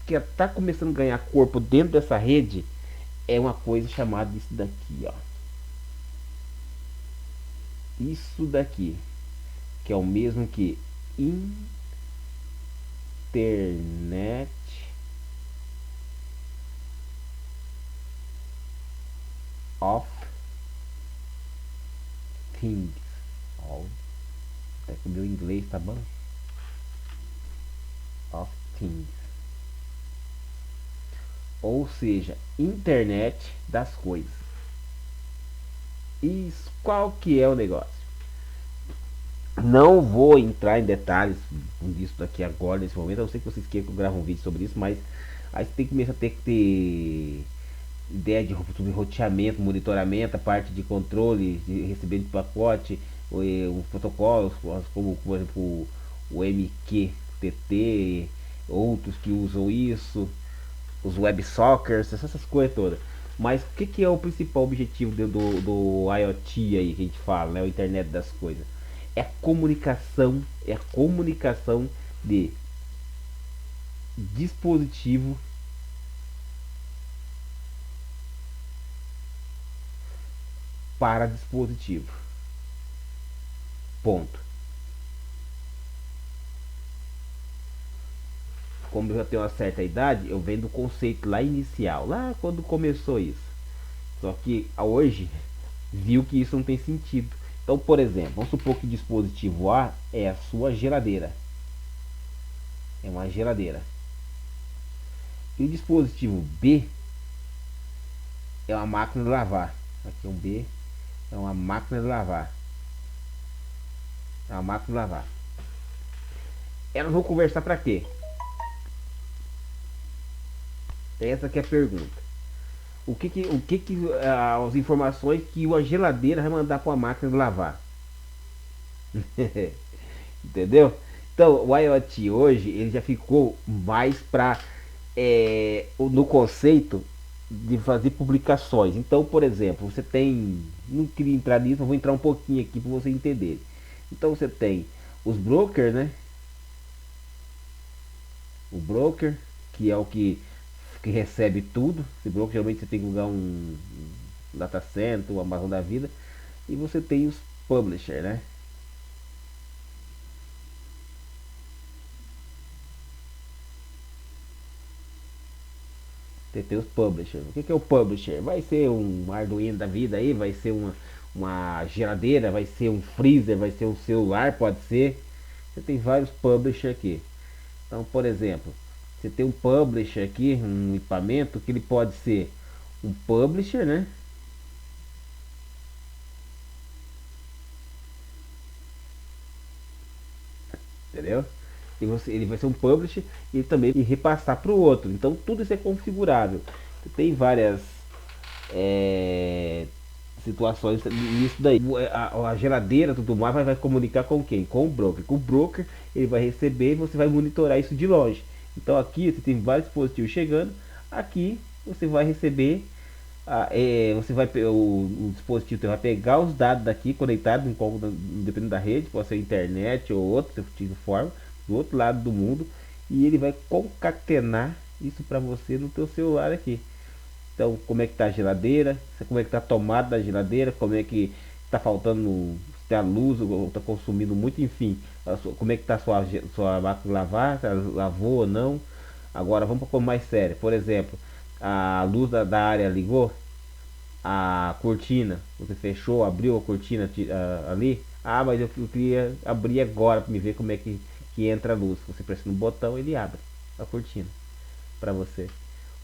está começando a ganhar corpo dentro dessa rede é uma coisa chamada isso daqui, ó. Isso daqui, que é o mesmo que Internet of Things. Ó, É que o meu inglês tá bom. Of Things. Ou seja, internet das coisas. E qual que é o negócio? Não vou entrar em detalhes disso daqui agora, nesse momento. Eu sei que vocês querem que eu grave um vídeo sobre isso, mas aí você tem que começar a ter que ter ideia de sobre roteamento, monitoramento, a parte de controle, de recebimento de pacote, os protocolos, como por exemplo o MQTT, outros que usam isso, os WebSockers, essas coisas todas. Mas o que é o principal objetivo do IoT aí que a gente fala, né? O Internet das Coisas. É a comunicação de dispositivo para dispositivo. Ponto. Como eu já tenho uma certa idade, eu venho do conceito lá inicial, lá quando começou isso. Só que hoje viu que isso não tem sentido. Então, por exemplo, vamos supor que o dispositivo A é a sua geladeira. É uma geladeira. E o dispositivo B é uma máquina de lavar. Aqui é um B, é uma máquina de lavar. É uma máquina de lavar. Elas vão conversar para quê? Essa que é a pergunta. As informações que a geladeira vai mandar para a máquina de lavar? Entendeu? Então, o IoT hoje ele já ficou mais para no conceito de fazer publicações. Então, por exemplo, você tem, não queria entrar nisso, mas vou entrar um pouquinho aqui para você entender. Então, você tem os brokers, né? O broker, que é o que recebe tudo. Esse broker geralmente você tem que lugar um data center, um Amazon da vida. E você tem os publishers, né? Você tem os publishers. O que é o publisher? Vai ser um Arduino da vida aí, vai ser uma geladeira, vai ser um freezer, vai ser um celular, pode ser. Você tem vários publishers aqui. Então, por exemplo, você tem um publisher aqui, um equipamento que ele pode ser um publisher, né? Entendeu? Ele vai ser um publisher e também repassar para o outro. Então tudo isso é configurável. Tem várias é, situações nisso daí. A geladeira, tudo mais, vai comunicar com quem? Com o broker. Com o broker, ele vai receber e você vai monitorar isso de longe. Então aqui você tem vários dispositivos chegando. Aqui você vai receber. Você vai o dispositivo vai pegar os dados daqui conectados dependendo da rede, pode ser internet ou outro tipo de forma, do outro lado do mundo, e ele vai concatenar isso para você no teu celular aqui. Então, como é que tá a geladeira, como é que tá a tomada da geladeira, como é que tá faltando, se tem a luz ou tá consumindo muito, enfim, como é que tá a sua máquina de lavar, se ela lavou ou não. Agora vamos para coisa mais séria. Por exemplo, a luz da área ligou, a cortina, você fechou, abriu a cortina ali. Ah, mas eu queria abrir agora para me ver como é que entra a luz. Você pressiona no botão, ele abre a cortina para você.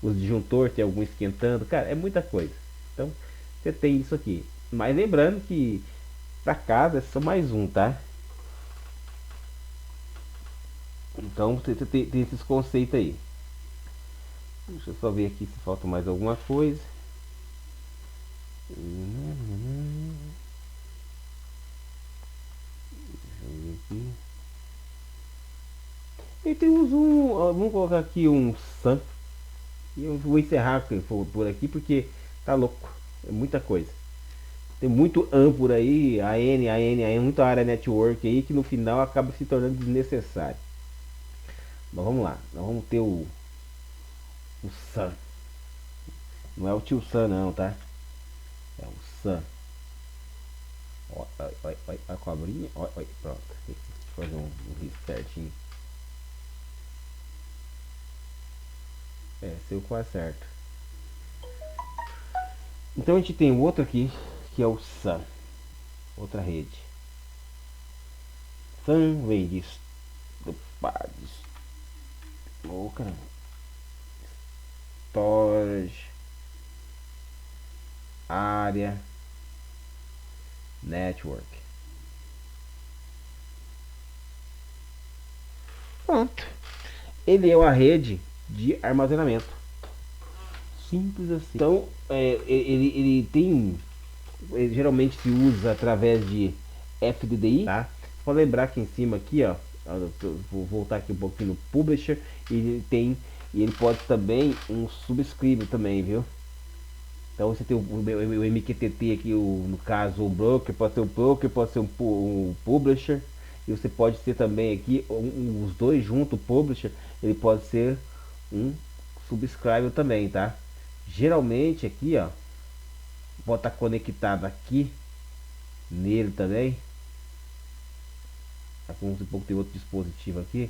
Os disjuntor tem algum esquentando, cara, é muita coisa. Então, você tem isso aqui. Mas lembrando que para casa é só mais um, tá? Então, você tem esses conceitos aí. Deixa eu só ver aqui se falta mais alguma coisa. E temos vamos colocar aqui um Sun. E eu vou encerrar por aqui porque tá louco. É muita coisa. Tem muito AM por aí, AN, muita área network aí que no final acaba se tornando desnecessário. Mas vamos lá, nós vamos ter o Sun. Não é o tio Sun não, tá? É o Sun. Ó, ó, a cobrinha, ó, ó, pronto. Deixa eu fazer um risco certinho. É, seu quase certo. Então a gente tem o outro aqui, que é o Sun. Outra rede. Sun vem de opa, oh, caramba. Storage, área, network. Pronto. Ele é uma rede de armazenamento. Simples assim. Então, ele tem. Ele geralmente se usa através de FDDI, tá? Pode lembrar que em cima aqui, ó. Vou voltar aqui um pouquinho no publisher. Ele tem. E ele pode também um subscribe também, viu? Então você tem o MQTT aqui, no caso o broker, pode ser um publisher. E você pode ser também aqui, os dois juntos, o publisher, ele pode ser um subscriber também, tá? Geralmente aqui, ó, pode estar conectado aqui, nele também. Vamos supor que tem outro dispositivo aqui,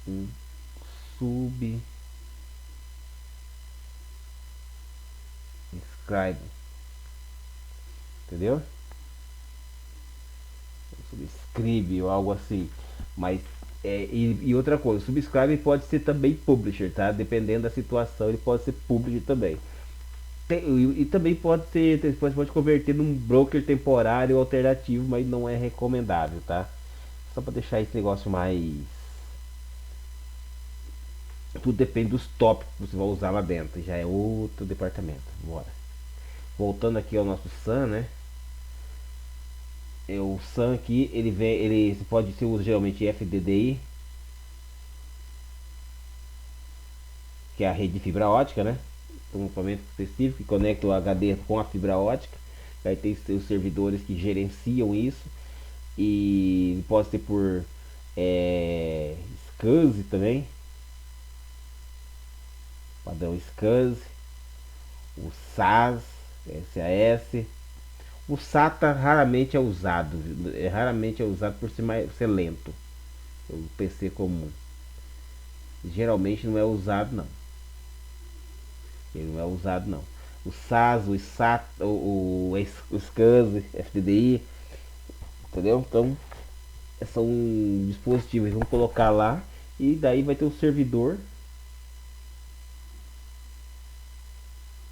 um subscribe, entendeu? Subscribe ou algo assim. Mas e outra coisa, o subscribe pode ser também publisher, tá? Dependendo da situação, ele pode ser publisher também. E também pode ser, pode converter num broker temporário alternativo, mas não é recomendável, tá? Só para deixar esse negócio mais. Tudo depende dos tópicos que você vai usar lá dentro. Já é outro departamento. Bora. Voltando aqui ao nosso SAM, né? O SAM aqui, ele pode ser usado geralmente FDDI, que é a rede de fibra ótica, né? Um equipamento específico que conecta o HD com a fibra ótica. Aí tem os servidores que gerenciam isso. E pode ser por SCSI também, padrão SCSI, o SAS, SAS. O SATA raramente é usado, raramente é usado por ser lento. O PC comum geralmente não é usado não. Ele não é usado não. O SAS, o SATA, o SCSI, FDDI, entendeu? Então são dispositivos, vamos colocar lá e daí vai ter o servidor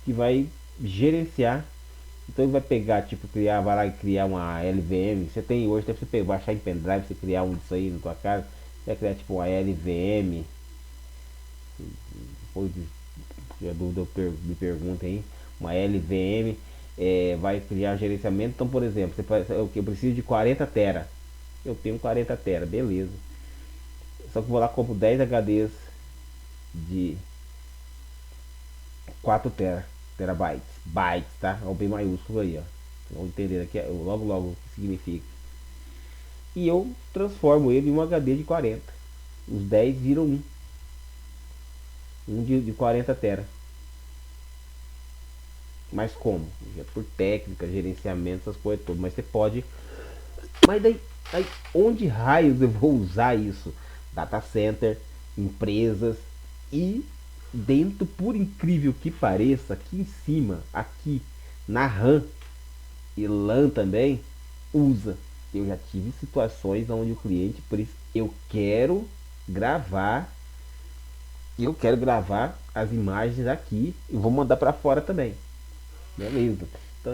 que vai gerenciar. Então ele vai pegar, tipo, vai lá criar uma LVM. Você tem hoje, deve você baixar em pendrive, você criar um disso aí na tua casa. Você vai criar tipo uma LVM. Depois de a dúvida me pergunta aí. Uma LVM vai criar gerenciamento. Então, por exemplo, eu preciso de 40 tera. Eu tenho 40 tera, beleza. Só que eu vou lá compro 10 HDs de 4 terabytes. Bytes, tá? É o B maiúsculo aí, ó. Vocês vão entender aqui logo logo o que significa. E eu transformo ele em um HD de 40. Os 10 viram um de 40 tera. Mas como? Por técnica, gerenciamento, essas coisas todas. Mas você pode. Mas daí onde raios eu vou usar isso? Data center, empresas e dentro, por incrível que pareça, aqui em cima, aqui na RAM e LAN também, usa. Eu já tive situações onde o cliente, por isso, gravar, eu quero gravar as imagens aqui e vou mandar para fora também. Beleza. Então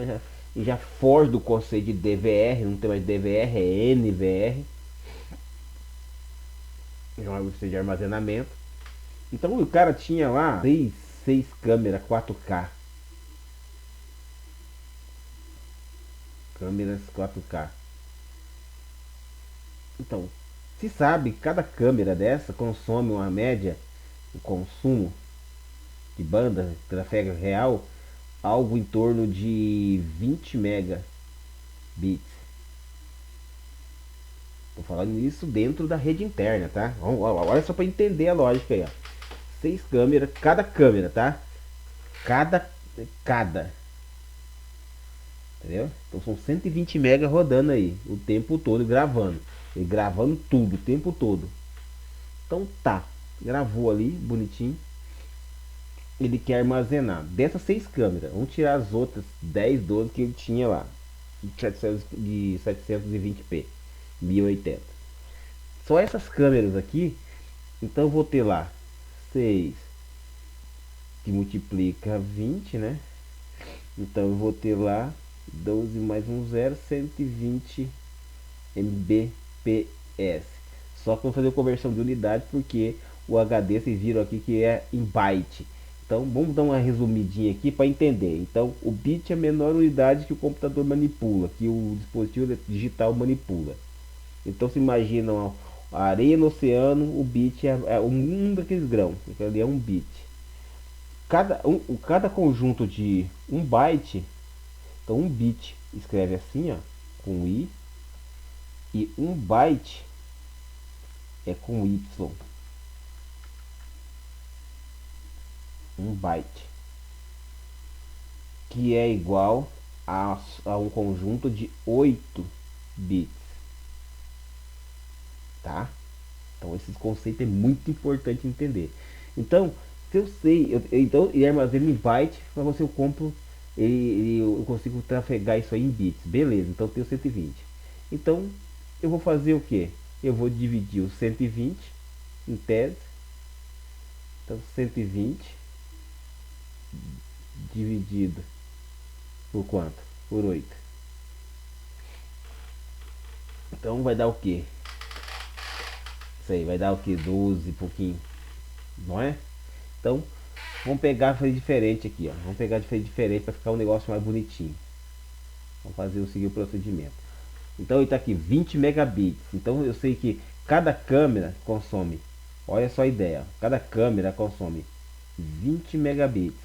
já foge do conceito de DVR, não tem mais DVR, é NVR. É uma de armazenamento. Então o cara tinha lá seis câmeras 4K. Câmeras 4K. Então, se sabe, cada câmera dessa consome uma média, o consumo de banda, trafego real, algo em torno de 20 megabits. Tô falando isso dentro da rede interna, tá? Olha só para entender a lógica aí, ó. 6 câmeras, cada câmera, tá? Cada. Entendeu? Então são 120 mega rodando aí o tempo todo gravando. E gravando tudo o tempo todo. Então tá, gravou ali, bonitinho. Ele quer armazenar dessas 6 câmeras. Vamos tirar as outras 10, 12 que ele tinha lá. De 720p, 1080. só essas câmeras aqui. Então eu vou ter lá 6 que multiplica 20, né? Então eu vou ter lá 12 mais um zero, 120 Mbps. Só que eu vou fazer conversão de unidade porque o HD vocês viram aqui que é em byte. Então vamos dar uma resumidinha aqui para entender. Então o bit é a menor unidade que o computador manipula, que o dispositivo digital manipula. Então se imagina a areia no oceano, o bit é um daqueles grãos, ali é um bit. Cada conjunto de um byte, então um bit escreve assim, ó, com i, e um byte é com y, um byte, que é igual a um conjunto de 8 bits, tá? Então esse conceito é muito importante entender. Então, se eu sei, então ele armazena em byte, para você eu compro, eu consigo trafegar isso aí em bits, beleza? Então eu tenho 120. Então eu vou fazer o que? Eu vou dividir o 120 em tese. Então 120 dividido por quanto? Por 8. Então vai dar o que? Isso aí vai dar o que? 12 pouquinho, não é? Então vamos pegar fazer diferente aqui, ó. Vamos pegar diferente para ficar um negócio mais bonitinho. Vamos fazer o seguinte procedimento. Então ele está aqui 20 megabits. Então eu sei que cada câmera consome. Olha só a ideia. Cada câmera consome 20 megabits.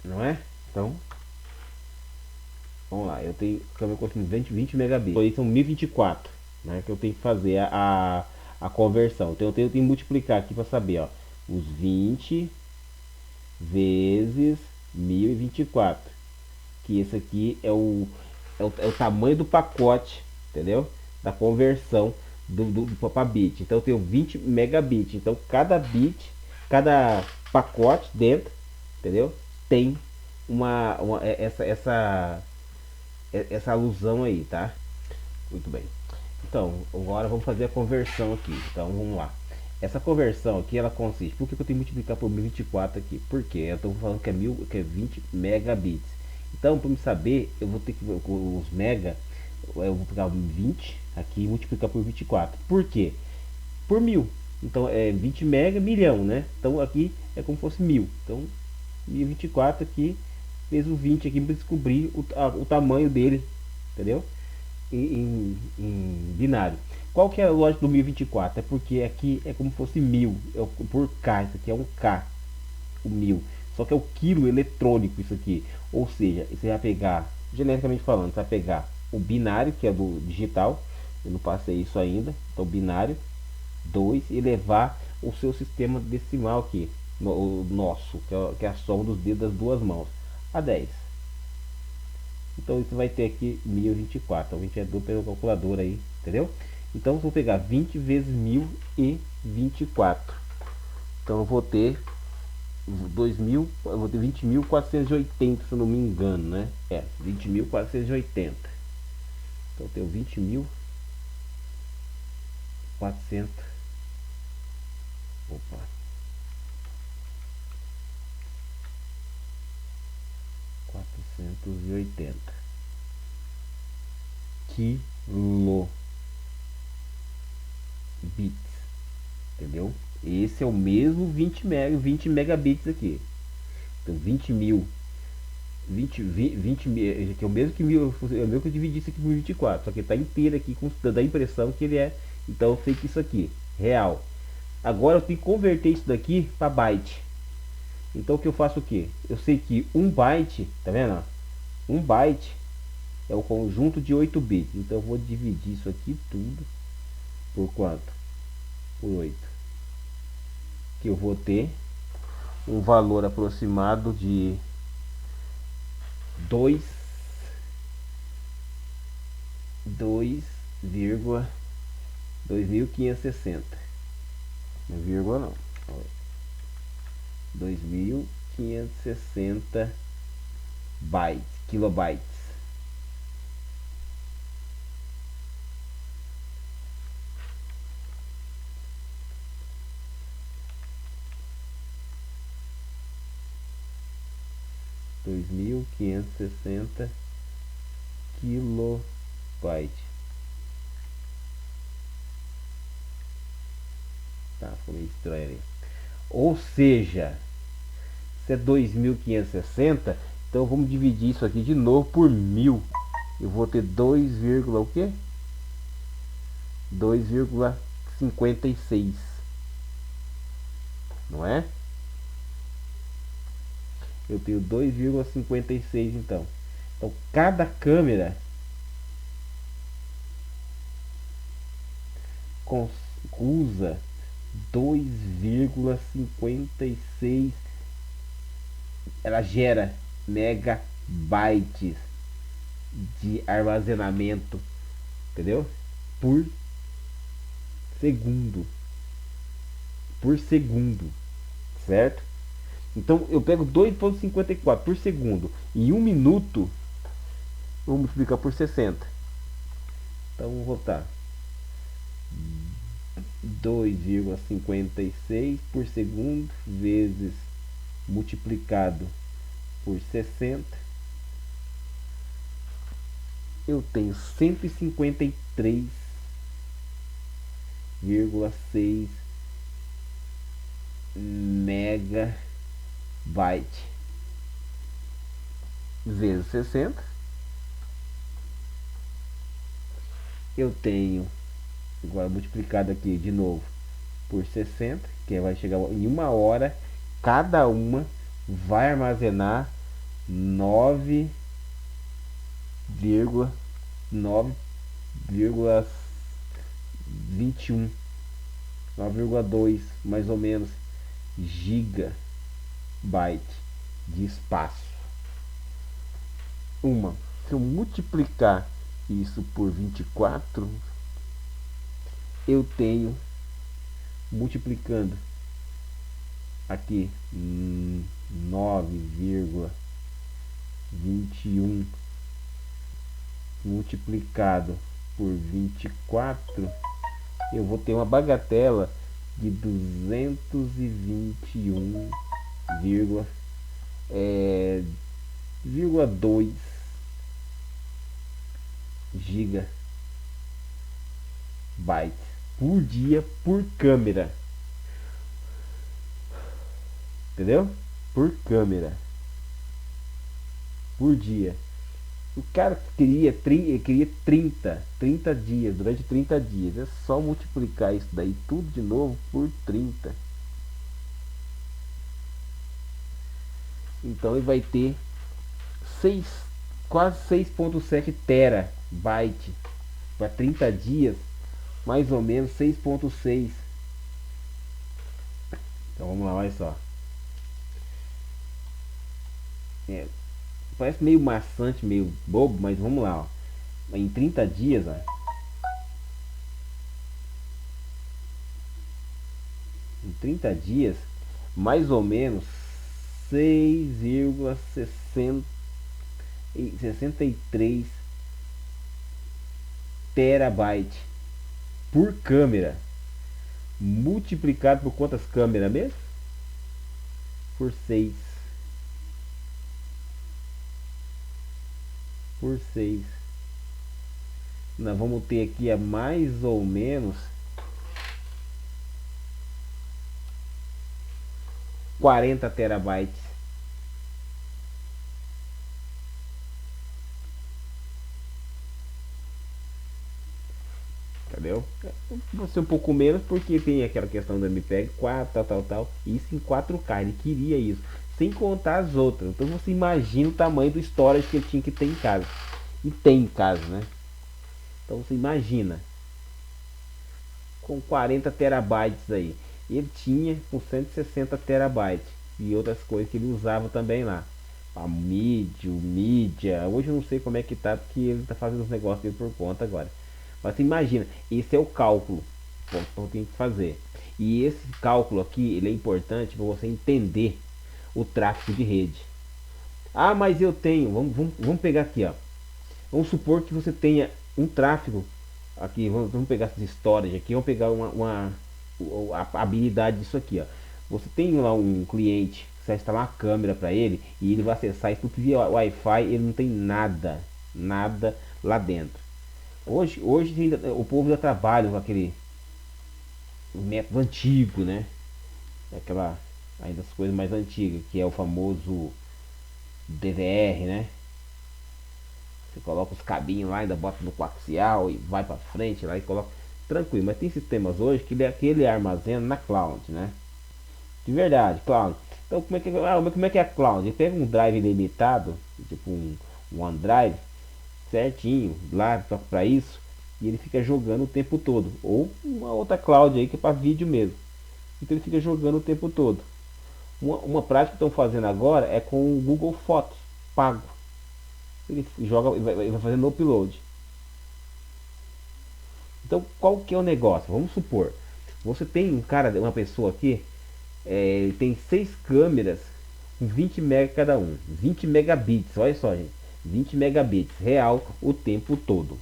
Não é? Então, vamos lá. Eu tenho câmera consome 20 megabits. Então aí são 1024, né? Que eu tenho que fazer a conversão. Então eu tenho que multiplicar aqui para saber, ó. Os 20 vezes 1024, que esse aqui é o tamanho do pacote, entendeu? Da conversão do para bit. Então eu tenho 20 megabits. Então cada bit, cada pacote dentro, entendeu? Tem essa alusão aí, tá? Muito bem. Então, agora vamos fazer a conversão aqui. Então, vamos lá. Essa conversão aqui, ela consiste... Por que eu tenho que multiplicar por 1024 aqui? Porque eu estou falando que é 20 megabits. Então, para me saber, eu vou ter que... Os mega, eu vou pegar 20 aqui e multiplicar por 24. Por quê? Por 1000. Então, é 20 mega, milhão, né? Então, aqui é como se fosse 1000. Então, 1024 aqui, fez o 20 aqui para descobrir o tamanho dele, entendeu? Em binário. Qual que é a lógica do 1024? É porque aqui é como se fosse 1000, por K, isso aqui é um K, o 1000. Só que é o quilo eletrônico isso aqui. Ou seja, você vai pegar, genericamente falando, você vai pegar o binário, que é do digital, eu não passei isso ainda, então binário 2, e levar o seu sistema decimal aqui, o nosso, que é a soma dos dedos das duas mãos, a 10. Então isso vai ter aqui 1024. Então a gente é duplo pelo calculador aí, entendeu? Então eu vou pegar 20 vezes 1024. Então eu vou ter 2000, eu vou ter 20.480, se eu não me engano, né? É, 20.480. Então eu tenho 20.400. Opa. 480 kilobits, entendeu? Esse é o mesmo 20 megabits aqui. Então 20 mil, 20 mil, que é o mesmo que mil, é o mesmo que eu dividi isso aqui por 24, só que está inteiro aqui, dá a impressão que ele é. Então eu sei que isso aqui real. Agora eu tenho que converter isso daqui para byte. Então o que eu faço o que? Eu sei que um byte, tá vendo? Um byte é o conjunto de 8 bits. Então eu vou dividir isso aqui tudo por quanto? Por 8. Que eu vou ter um valor aproximado de 2 2,2560. Não é vírgula não. 2560 bytes, kilobytes. 2.560 kilobytes. Tá, ficou meio estranho ali. Ou seja, se é 2.560, então vamos dividir isso aqui de novo por 1000. Eu vou ter 2, o quê? 2,56, não é? Eu tenho 2,56 então. Então cada câmera usa 2,56, ela gera megabytes de armazenamento, entendeu? Por segundo, certo? Então eu pego 2,54 por segundo e 1 minuto, vou multiplicar por 60. Então vou botar 2,56 por segundo vezes multiplicado por 60, eu tenho 153,6 megabyte vezes 60. Eu tenho agora multiplicado aqui de novo por 60, que vai chegar em 1 hora. Cada uma vai armazenar 9,9,21, 9,2 mais ou menos gigabyte de espaço. Se eu multiplicar isso por 24, eu tenho, multiplicando aqui 9,21 multiplicado por 24, eu vou ter uma bagatela de 221,2 gigabytes por dia por câmera, entendeu? Por câmera por dia. O cara queria 30 dias, durante 30 dias. É só multiplicar isso daí tudo de novo por 30. Então ele vai ter quase 6,7 terabyte para 30 dias, mais ou menos 6,6. Então vamos lá, olha só. Parece meio maçante, meio bobo, mas vamos lá, ó. Em 30 dias, ó, em 30 dias, mais ou menos 6,63 terabyte por câmera, multiplicado por quantas câmeras mesmo? Por 6. Por 6. Nós vamos ter aqui a mais ou menos 40 terabytes. Entendeu? Vai ser um pouco menos porque tem aquela questão do MPEG 4, tal. Isso em 4K, ele queria isso. Sem contar as outras. Então você imagina o tamanho do storage que ele tinha que ter em casa. E tem em casa, né? Então você imagina. Com 40 terabytes aí. Ele tinha com 160 terabytes. E outras coisas que ele usava também lá. A mídia. Hoje eu não sei como é que tá, porque ele tá fazendo os negócios dele por conta agora. Mas você imagina, esse é o cálculo que tem que fazer. E esse cálculo aqui, ele é importante para você entender o tráfego de rede. Ah, mas eu tenho, vamos pegar aqui, ó. Vamos supor que você tenha um tráfego aqui, vamos pegar essas storage aqui, vamos pegar a habilidade disso aqui, ó. Você tem lá um cliente Você vai instalar uma câmera para ele e ele vai acessar isso tudo via Wi-Fi. Ele não tem nada, nada lá dentro. Hoje ainda, o povo já trabalha com aquele método antigo, né? Aquela, ainda as coisas mais antigas, que é o famoso DVR, né? Você coloca os cabinhos lá, ainda bota no coaxial e vai para frente lá e coloca tranquilo. Mas tem sistemas hoje que ele armazena na cloud, né? De verdade, cloud. Então como é que é a cloud? Ele pega um drive limitado, tipo um OneDrive, certinho, lá para isso, e ele fica jogando o tempo todo. Ou uma outra cloud aí que é para vídeo mesmo. Então ele fica jogando o tempo todo. Uma prática que estão fazendo agora é com o Google Fotos, pago. Ele joga e vai fazendo upload. Então qual que é o negócio? Vamos supor, você tem um cara, uma pessoa aqui, ele tem 6 câmeras com 20 MB cada um, 20 megabits, olha só gente, 20 megabits real o tempo todo.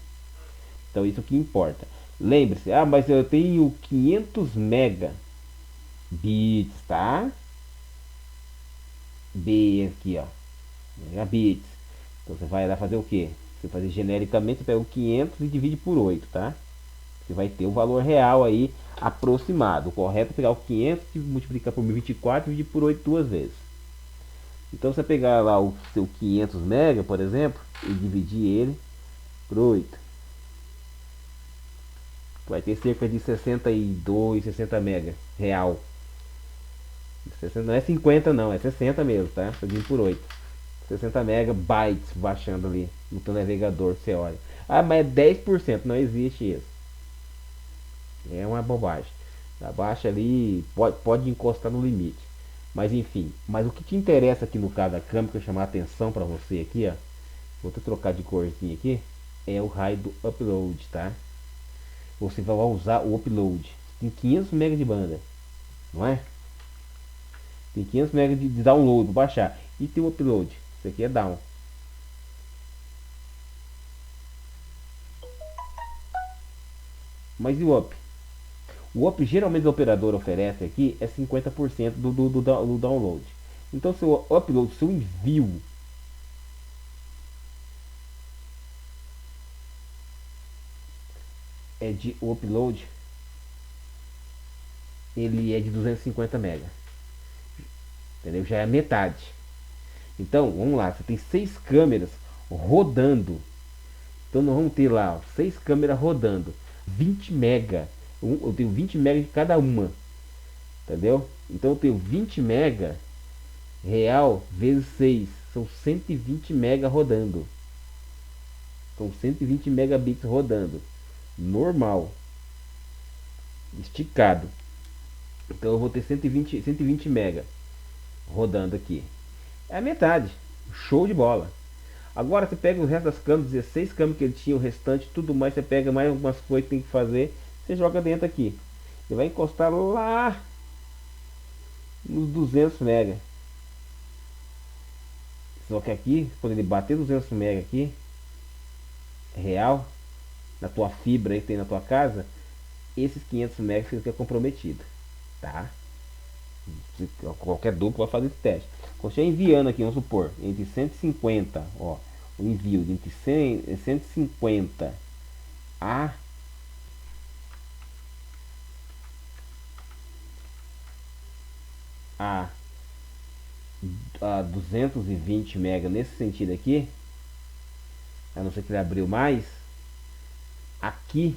Então isso que importa. Lembre-se, mas eu tenho 500 megabits, tá? B aqui, ó, megabits. Então você vai lá fazer o que? Você fazer genericamente, você pega o 500 e divide por 8, tá? Você vai ter o valor real aí aproximado. O correto é pegar o 500 e multiplicar por 1024 e dividir por 8 duas vezes. Então você pegar lá o seu 500 mega, por exemplo, e dividir ele por 8, vai ter cerca de 62, 60 mega real. 60, não é 50 não, é 60 mesmo, tá? Dividir por 8. 60 megabytes baixando ali no teu navegador, você olha. Mas é 10%, não existe isso. É uma bobagem. Abaixa ali, pode encostar no limite. Mas enfim, mas o que te interessa aqui no caso da câmera, que eu chamar a atenção para você aqui, ó. Vou te trocar de corzinha aqui. É o raio do upload, tá? Você vai usar o upload. Tem 500 MB de banda, não é? Tem 500 MB de download, baixar. E tem o upload. Isso aqui é down. Mas e o up? O up geralmente o operador oferece aqui é 50% do download. Então seu upload, seu envio é de o upload, ele é de 250 MB. Entendeu? Já é a metade. Então, vamos lá, você tem 6 câmeras rodando. Então nós vamos ter lá 6 câmeras rodando, 20 mega. Eu tenho 20 mega de cada uma. Entendeu? Então eu tenho 20 mega real vezes 6, são 120 mega rodando. São 120 megabits rodando. Normal. Esticado. Então eu vou ter 120 mega rodando aqui. É a metade. Show de bola. Agora você pega o resto das câmeras, 16 câmeras que ele tinha, o restante, tudo mais, você pega mais algumas coisas que tem que fazer, você joga dentro aqui. Você vai encostar lá nos 200 mega. Só que aqui, quando ele bater 200 mega aqui, real, na tua fibra aí que tem na tua casa, esses 500 mega fica comprometido, tá? Se qualquer duplo vai fazer esse teste. Quando você enviando aqui, vamos supor, entre 150, ó, o envio de entre 100, 150 a a, a 220 mega nesse sentido aqui, a não ser que ele abriu mais, aqui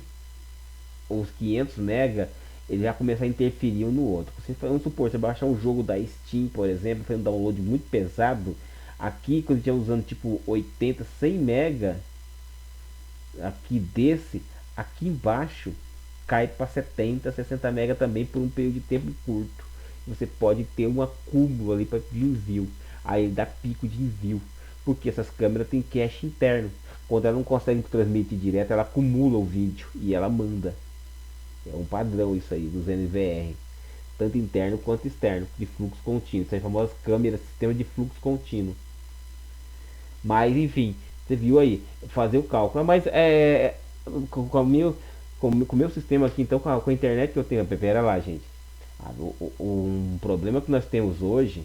os 500 mega ele já começa a interferir um no outro. Vamos supor, você baixar um jogo da Steam, por exemplo, fazendo um download muito pesado, aqui quando estiver usando tipo 80, 100 mega, aqui desse, aqui embaixo cai para 70, 60 mega também por um período de tempo curto. Você pode ter um acúmulo ali de envio, aí dá pico de envio, porque essas câmeras têm cache interno. Quando ela não consegue transmitir direto, ela acumula o vídeo e ela manda. É um padrão isso aí dos NVR, tanto interno quanto externo, de fluxo contínuo. São as famosas câmeras, sistema de fluxo contínuo. Mas enfim, você viu aí, fazer o cálculo. Mas com o meu sistema aqui, então com a internet que eu tenho, pera lá, gente. Um problema que nós temos hoje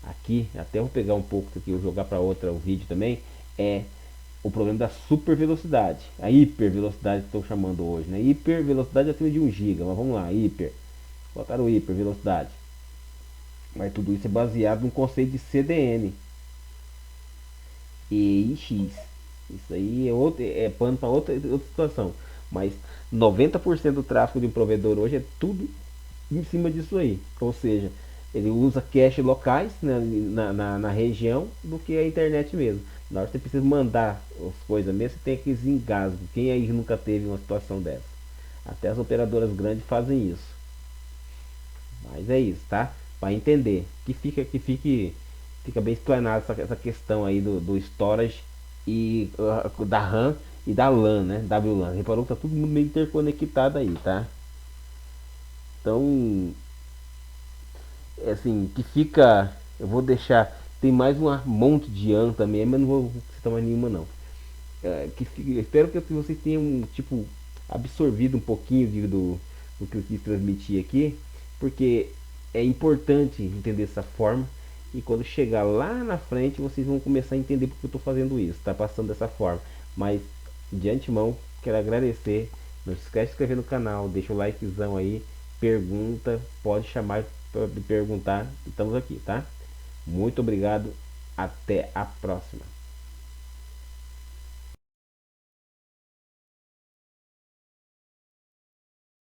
aqui, até vou pegar um pouco aqui, vou jogar para outra o vídeo também, é o problema da super velocidade, a hiper velocidade que estou chamando hoje, né? Hiper velocidade acima de 1 GB, mas vamos lá, hiper, botaram hiper velocidade, mas tudo isso é baseado no conceito de CDN e X. Isso aí é outro, é pano para outra situação, mas 90% do tráfego de um provedor hoje é tudo em cima disso aí. Ou seja, ele usa cache locais, né, na região do que a internet mesmo. Na hora que você precisa mandar as coisas mesmo, você tem aqueles engasgos. Quem aí nunca teve uma situação dessa? Até as operadoras grandes fazem isso. Mas é isso, tá? Para entender. Fica bem explanado essa questão aí do storage e da RAM e da LAN, né? WLAN. Reparou que tá todo mundo meio interconectado aí, tá? Então, é assim, que fica. Eu vou deixar. Tem mais um monte de ano também, mas não vou citar mais nenhuma não. Eu espero que vocês tenham tipo absorvido um pouquinho do que eu quis transmitir aqui, porque é importante entender dessa forma e quando chegar lá na frente vocês vão começar a entender porque eu estou fazendo isso, tá passando dessa forma. Mas de antemão quero agradecer. Não se esquece de se inscrever no canal, deixa o likezão aí, pergunta, pode chamar para perguntar, estamos aqui, tá? Muito obrigado, até a próxima.